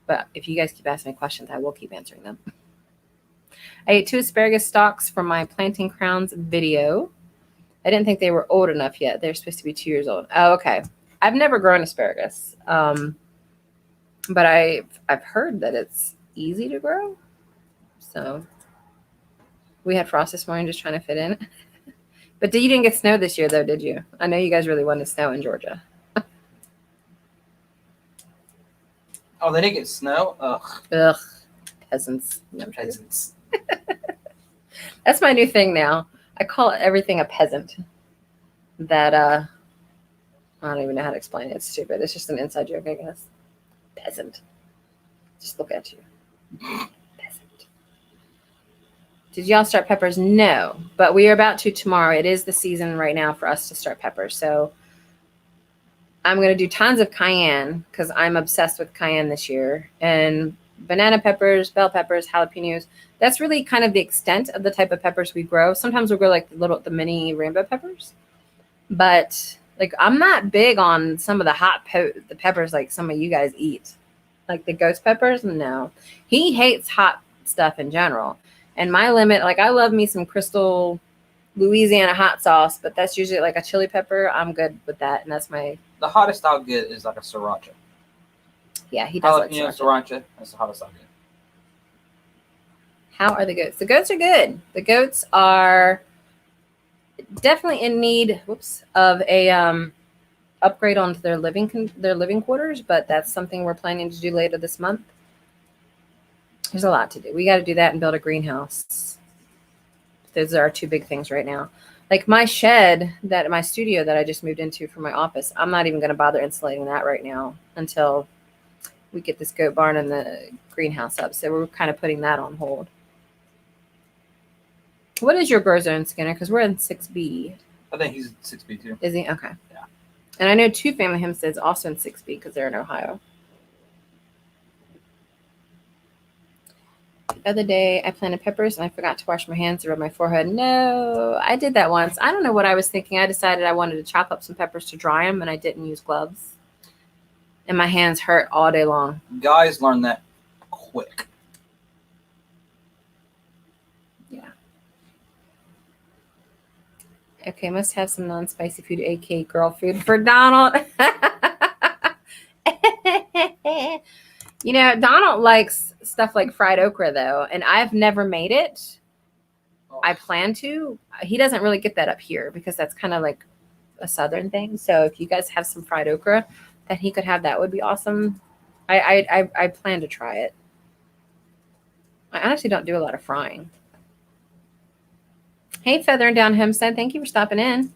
but if you guys keep asking me questions, I will keep answering them. I ate 2 asparagus stalks from my planting crowns video. I didn't think they were old enough yet. They're supposed to be 2 years old. Oh, okay. I've never grown asparagus. But I've heard that it's easy to grow. So we had frost this morning just trying to fit in. But you didn't get snow this year, though, did you? I know you guys really wanted snow in Georgia. Oh, they didn't get snow? Ugh. Ugh. Peasants. No, Peasants. That's my new thing now. I call everything a peasant. That, I don't even know how to explain it. It's stupid. It's just an inside joke, I guess. Peasant. Just look at you. Peasant. Did y'all start peppers? No, but we are about to tomorrow. It is the season right now for us to start peppers. So I'm going to do tons of cayenne because I'm obsessed with cayenne this year. And banana peppers, bell peppers, jalapenos. That's really kind of the extent of the type of peppers we grow. Sometimes we'll grow like the mini rainbow peppers. But like, I'm not big on some of the peppers like some of you guys eat. Like the ghost peppers, no. He hates hot stuff in general. And my limit, like I love me some Crystal Louisiana hot sauce, but that's usually like a chili pepper. I'm good with that. And that's my... The hottest I'll get is like a sriracha. Yeah, he does like sriracha. That's the hottest I'll get. How are the goats? The goats are good. The goats are... definitely in need of a upgrade onto their living quarters, but that's something we're planning to do later this month. There's a lot to do. We got to do that and build a greenhouse. Those are our 2 big things right now. Like my shed, my studio that I just moved into for my office, I'm not even going to bother insulating that right now until we get this goat barn and the greenhouse up. So we're kind of putting that on hold. What is your grow zone, Skinner? Because we're in 6B. I think he's 6B too. Is he? Okay. Yeah. And I know 2 family homesteads also in 6B because they're in Ohio. The other day, I planted peppers and I forgot to wash my hands and rub my forehead. No, I did that once. I don't know what I was thinking. I decided I wanted to chop up some peppers to dry them, and I didn't use gloves. And my hands hurt all day long. Guys learn that quick. Yeah. Okay, must have some non-spicy food, aka girl food for Donald. You know, Donald likes stuff like fried okra, though, and I've never made it. Oh. I plan to. He doesn't really get that up here because that's kind of like a southern thing. So if you guys have some fried okra that he could have, that would be awesome. I plan to try it. I honestly don't do a lot of frying. Hey, Feather and Down Homestead, thank you for stopping in.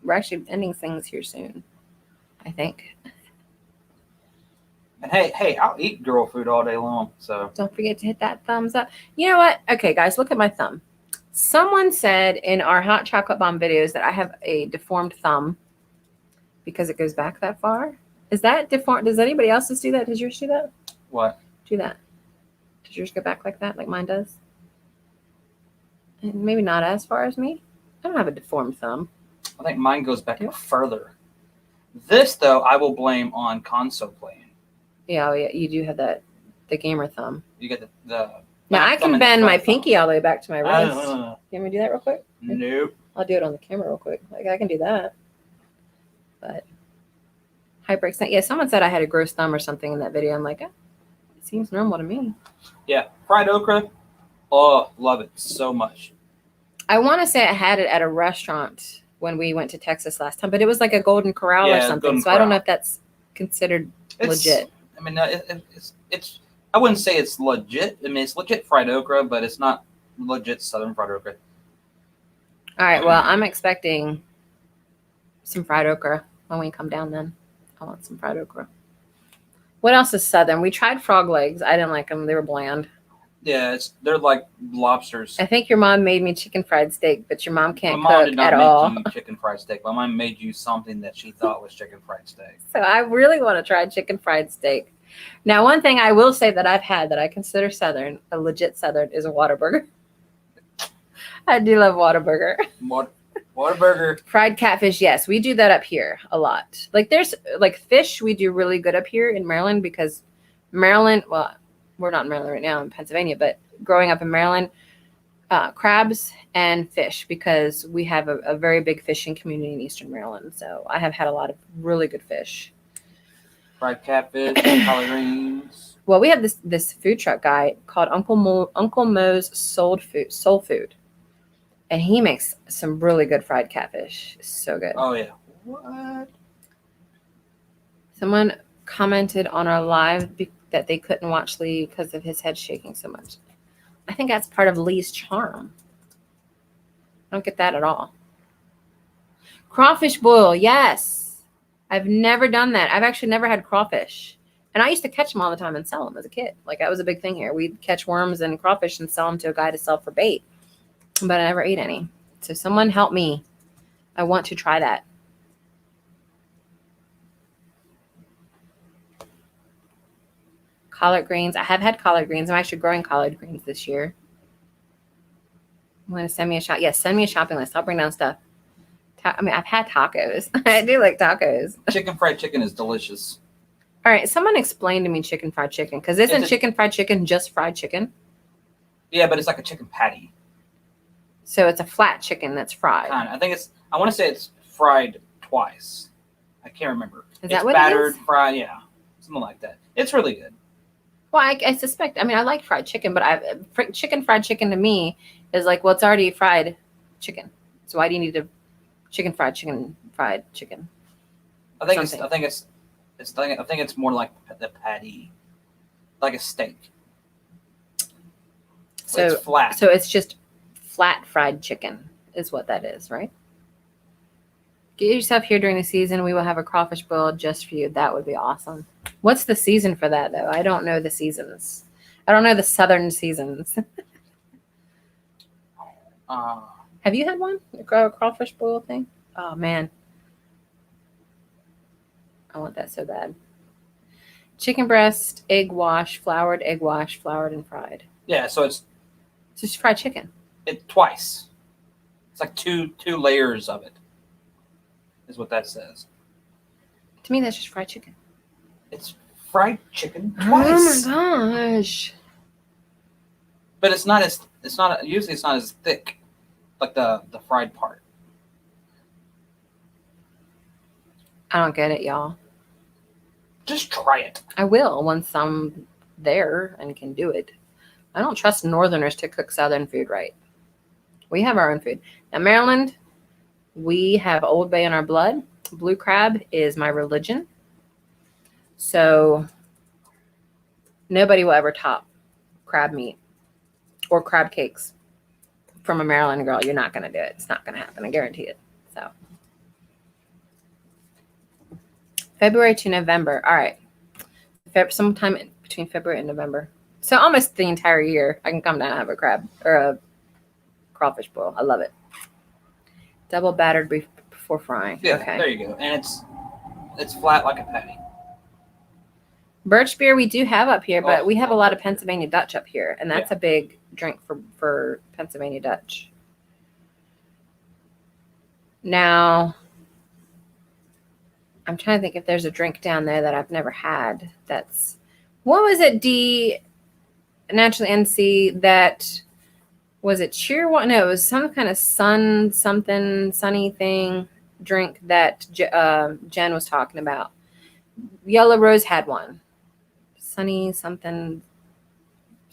We're actually ending things here soon, I think. And hey, I'll eat girl food all day long. So don't forget to hit that thumbs up. You know what? Okay, guys, look at my thumb. Someone said in our hot chocolate bomb videos that I have a deformed thumb because it goes back that far. Is that deformed? Does anybody else do that? Does yours do that? What? Do that. Does yours go back like that, like mine does? And maybe not as far as me. I don't have a deformed thumb. I think mine goes back further. This, though, I will blame on console playing. Yeah, oh yeah, you do have that, the gamer thumb. You get the now I can bend my pinky all the way back to my wrist. You want me to do that real quick? Nope. I'll do it on the camera real quick. Like I can do that. But hyperextend. Yeah, someone said I had a gross thumb or something in that video. I'm like, it seems normal to me. Yeah, fried okra. Oh, love it so much. I want to say I had it at a restaurant when we went to Texas last time, but it was like a Golden Corral or something. So I don't know if that's considered legit. I mean, it's. I wouldn't say it's legit. I mean, it's legit fried okra, but it's not legit Southern fried okra. All right. Well, I'm expecting some fried okra when we come down. Then I want some fried okra. What else is Southern? We tried frog legs. I didn't like them. They were bland. Yeah, they're like lobsters. I think your mom made me chicken fried steak, but your mom can't My mom cook did not at make all. you chicken fried steak. My mom made you something that she thought was chicken fried steak. So I really want to try chicken fried steak. Now, one thing I will say that I've had that I consider Southern, a legit Southern, is a Whataburger. I do love Whataburger. Whataburger. Fried catfish, yes, we do that up here a lot. Like there's like fish we do really good up here in Maryland because Maryland, well, we're not in Maryland right now, in Pennsylvania, but growing up in Maryland, crabs and fish because we have a very big fishing community in Eastern Maryland. So I have had a lot of really good fish. Fried catfish, collard greens. Well, we have this food truck guy called Uncle Mo's Soul Food, and he makes some really good fried catfish. It's so good. Oh yeah. What? Someone commented on our live that they couldn't watch Lee because of his head shaking so much. I think that's part of Lee's charm. I don't get that at all. Crawfish boil, yes. I've never done that. I've actually never had crawfish. And I used to catch them all the time and sell them as a kid. Like that was a big thing here. We'd catch worms and crawfish and sell them to a guy to sell for bait. But I never ate any. So someone help me. I want to try that. Collard greens. I have had collard greens. I'm actually growing collard greens this year. Want to send me a shot? Yes, send me a shopping list. I'll bring down stuff. I mean, I've had tacos. I do like tacos. Chicken fried chicken is delicious. All right, someone explain to me chicken fried chicken because isn't chicken fried chicken just fried chicken? Yeah, but it's like a chicken patty. So it's a flat chicken that's fried. Kind of. I want to say it's fried twice. I can't remember. Is that it's what battered, it is? fried, yeah. Something like that. It's really good. Well, I suspect. I mean, I like fried chicken, but chicken fried chicken to me is like, well, it's already fried chicken. So why do you need to chicken fried chicken? I think it's more like the patty, like a steak. So it's flat. So it's just flat fried chicken is what that is, right? Get yourself here during the season. We will have a crawfish boil just for you. That would be awesome. What's the season for that, though? I don't know the seasons. I don't know the southern seasons. Have you had one? A crawfish boil thing? Oh, man. I want that so bad. Chicken breast, egg wash, floured, and fried. Yeah, so it's just fried chicken. Twice. It's like two layers of it. Is what that says. To me, that's just fried chicken. It's fried chicken twice. Oh my gosh! But usually it's not as thick, like the fried part. I don't get it, y'all. Just try it. I will once I'm there and can do it. I don't trust Northerners to cook Southern food right. We have our own food. Now, Maryland, we have Old Bay in our blood. Blue crab is my religion. So nobody will ever top crab meat or crab cakes from a Maryland girl. You're not going to do it. It's not going to happen. I guarantee it. So February to November. All right. Sometime between February and November. So almost the entire year, I can come down and have a crab or a crawfish boil. I love it. Double battered before frying. Yeah, okay. There you go. And it's flat like a patty. Birch beer we do have up here, but we have a lot of beer. Pennsylvania Dutch up here, and that's a big drink for Pennsylvania Dutch. Now, I'm trying to think if there's a drink down there that I've never had. What was it, D, naturally NC, that, was it Cheerwater? No, it was some kind of sunny thing drink that Jen was talking about. Yellow Rose had one. Sunny something.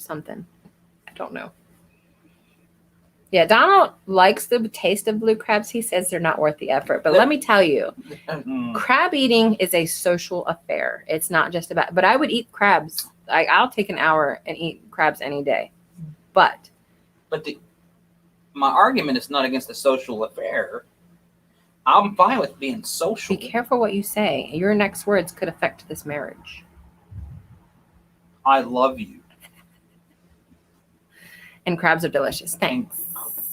I don't know. Yeah, Donald likes the taste of blue crabs. He says they're not worth the effort. But let me tell you, crab eating is a social affair. It's not just about, but I would eat crabs. I'll take an hour and eat crabs any day. But my argument is not against the social affair. I'm fine with being social. Be careful what you say. Your next words could affect this marriage. I love you. And crabs are delicious. Thanks.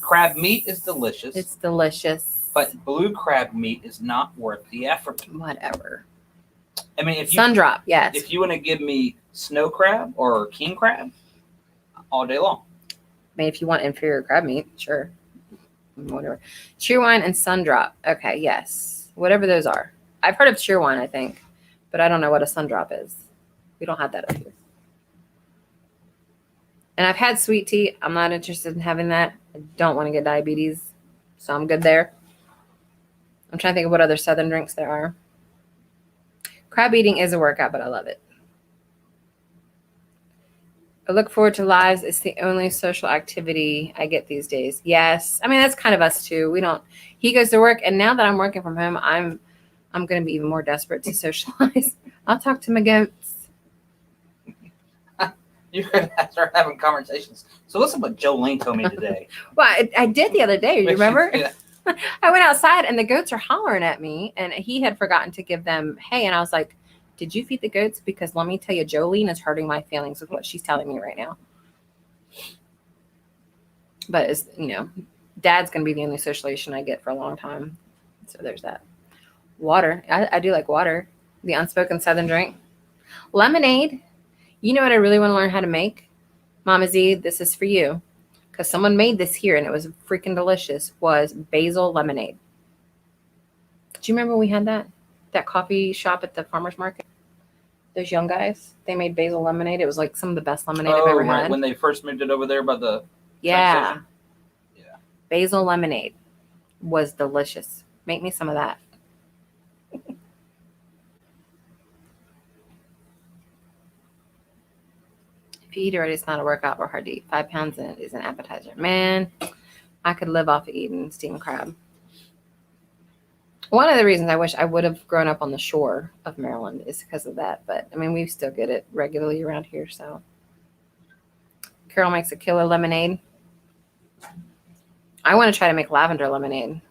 Crab meat is delicious. It's delicious. But blue crab meat is not worth the effort. Whatever. I mean, if you Sundrop, yes. if you want to give me snow crab or king crab, all day long. I mean, if you want inferior crab meat, sure. Whatever. Cheerwine and Sundrop. Okay, yes. Whatever those are. I've heard of cheerwine, I think, but I don't know what a Sundrop is. We don't have that up here. And I've had sweet tea. I'm not interested in having that. I don't want to get diabetes, so I'm good there. I'm trying to think of what other southern drinks there are. Crab eating is a workout, but I love it. I look forward to lives. It's the only social activity I get these days. Yes. I mean, that's kind of us too. He goes to work, and now that I'm working from home, I'm going to be even more desperate to socialize. I'll talk to my goats. You're going to start having conversations. So listen what Jolene told me today. Well, I did the other day. You remember? Yeah. I went outside, and the goats are hollering at me, and he had forgotten to give them hay. And I was like, did you feed the goats? Because let me tell you, Jolene is hurting my feelings with what she's telling me right now. But, Dad's going to be the only socialization I get for a long time. So there's that. Water. I do like water. The unspoken southern drink. Lemonade. You know what I really want to learn how to make? Mama Z, this is for you. Because someone made this here, and it was freaking delicious, was basil lemonade. Do you remember we had that? That coffee shop at the farmer's market? Those young guys, they made basil lemonade. It was like some of the best lemonade I've ever had. When they first moved it over there by the yeah. Yeah. Basil lemonade was delicious. Make me some of that. If you eat already, it's not a workout or hard to eat. 5 pounds in it is an appetizer. Man, I could live off of eating steamed crab. One of the reasons I wish I would have grown up on the shore of Maryland is because of that. But, I mean, we still get it regularly around here, so. Carol makes a killer lemonade. I want to try to make lavender lemonade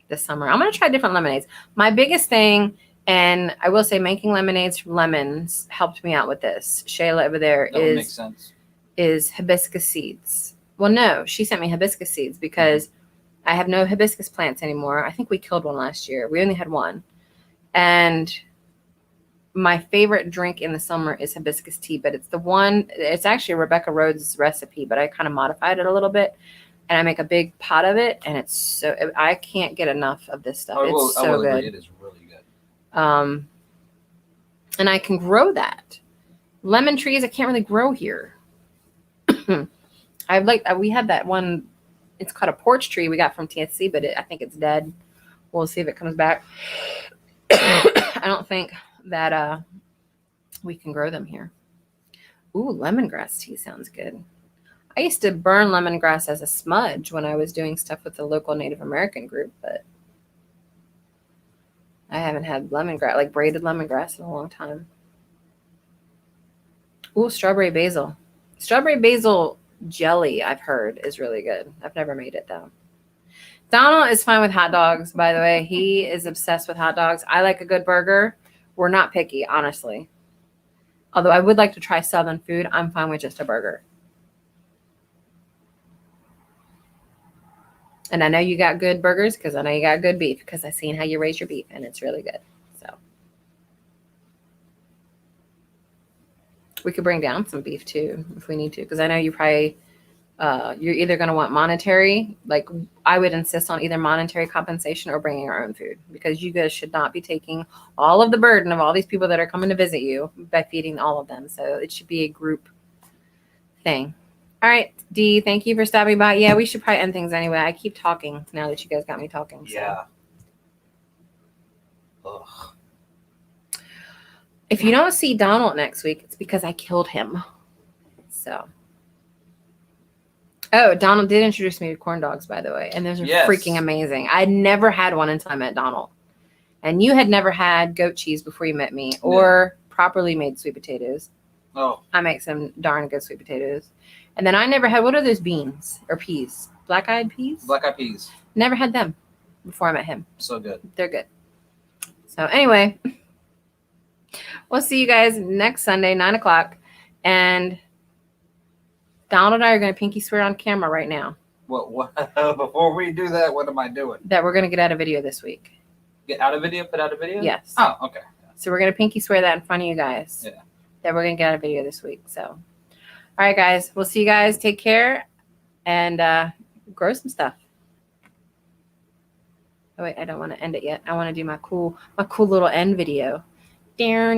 this summer. I'm going to try different lemonades. My biggest thing, and I will say making lemonades from lemons helped me out with this. Shayla over there that would make sense. Is hibiscus seeds. Well, no, she sent me hibiscus seeds because I have no hibiscus plants anymore. I think we killed one last year. We only had one. And my favorite drink in the summer is hibiscus tea, but it's actually Rebecca Rhodes' recipe, but I kind of modified it a little bit. And I make a big pot of it, and I can't get enough of this stuff. It's so good. Agree. It is really good. And I can grow that. Lemon trees, I can't really grow here. We had that one. It's called a porch tree we got from TSC, but I think it's dead. We'll see if it comes back. I don't think that we can grow them here. Ooh, lemongrass tea sounds good. I used to burn lemongrass as a smudge when I was doing stuff with the local Native American group, but I haven't had lemongrass, like braided lemongrass, in a long time. Ooh, strawberry basil. Strawberry basil jelly, I've heard, is really good. I've never made it, though. Donald is fine with hot dogs, by the way. He is obsessed with hot dogs. I like a good burger. We're not picky, honestly. Although I would like to try Southern food, I'm fine with just a burger. And I know you got good burgers because I know you got good beef because I've seen how you raise your beef, and it's really good. So we could bring down some beef too if we need to, because I know you probably you're either going to want monetary. Like, I would insist on either monetary compensation or bringing our own food, because you guys should not be taking all of the burden of all these people that are coming to visit you by feeding all of them. So it should be a group thing. All right, Dee, thank you for stopping by. Yeah, we should probably end things anyway. I keep talking now that you guys got me talking. So. Yeah. Ugh. If you don't see Donald next week, it's because I killed him. So. Oh, Donald did introduce me to corn dogs, by the way. And those are freaking amazing. I'd never had one until I met Donald. And you had never had goat cheese before you met me, or properly made sweet potatoes. Oh. I make some darn good sweet potatoes. And then I never had, what are those beans or peas? Black-eyed peas? Black-eyed peas. Never had them before I met him. So good. They're good. So anyway, we'll see you guys next Sunday, 9 o'clock. And Donald and I are going to pinky swear on camera right now What? Before we do that, what am I doing? that we're going to get out a video this week. Get out a video? Put out a video? Yes. Oh, okay. So we're going to pinky swear that in front of you guys. Yeah. That we're going to get out a video this week. So, all right, guys. We'll see you guys. Take care and grow some stuff. Oh, wait. I don't want to end it yet. I want to do my cool little end video. Near.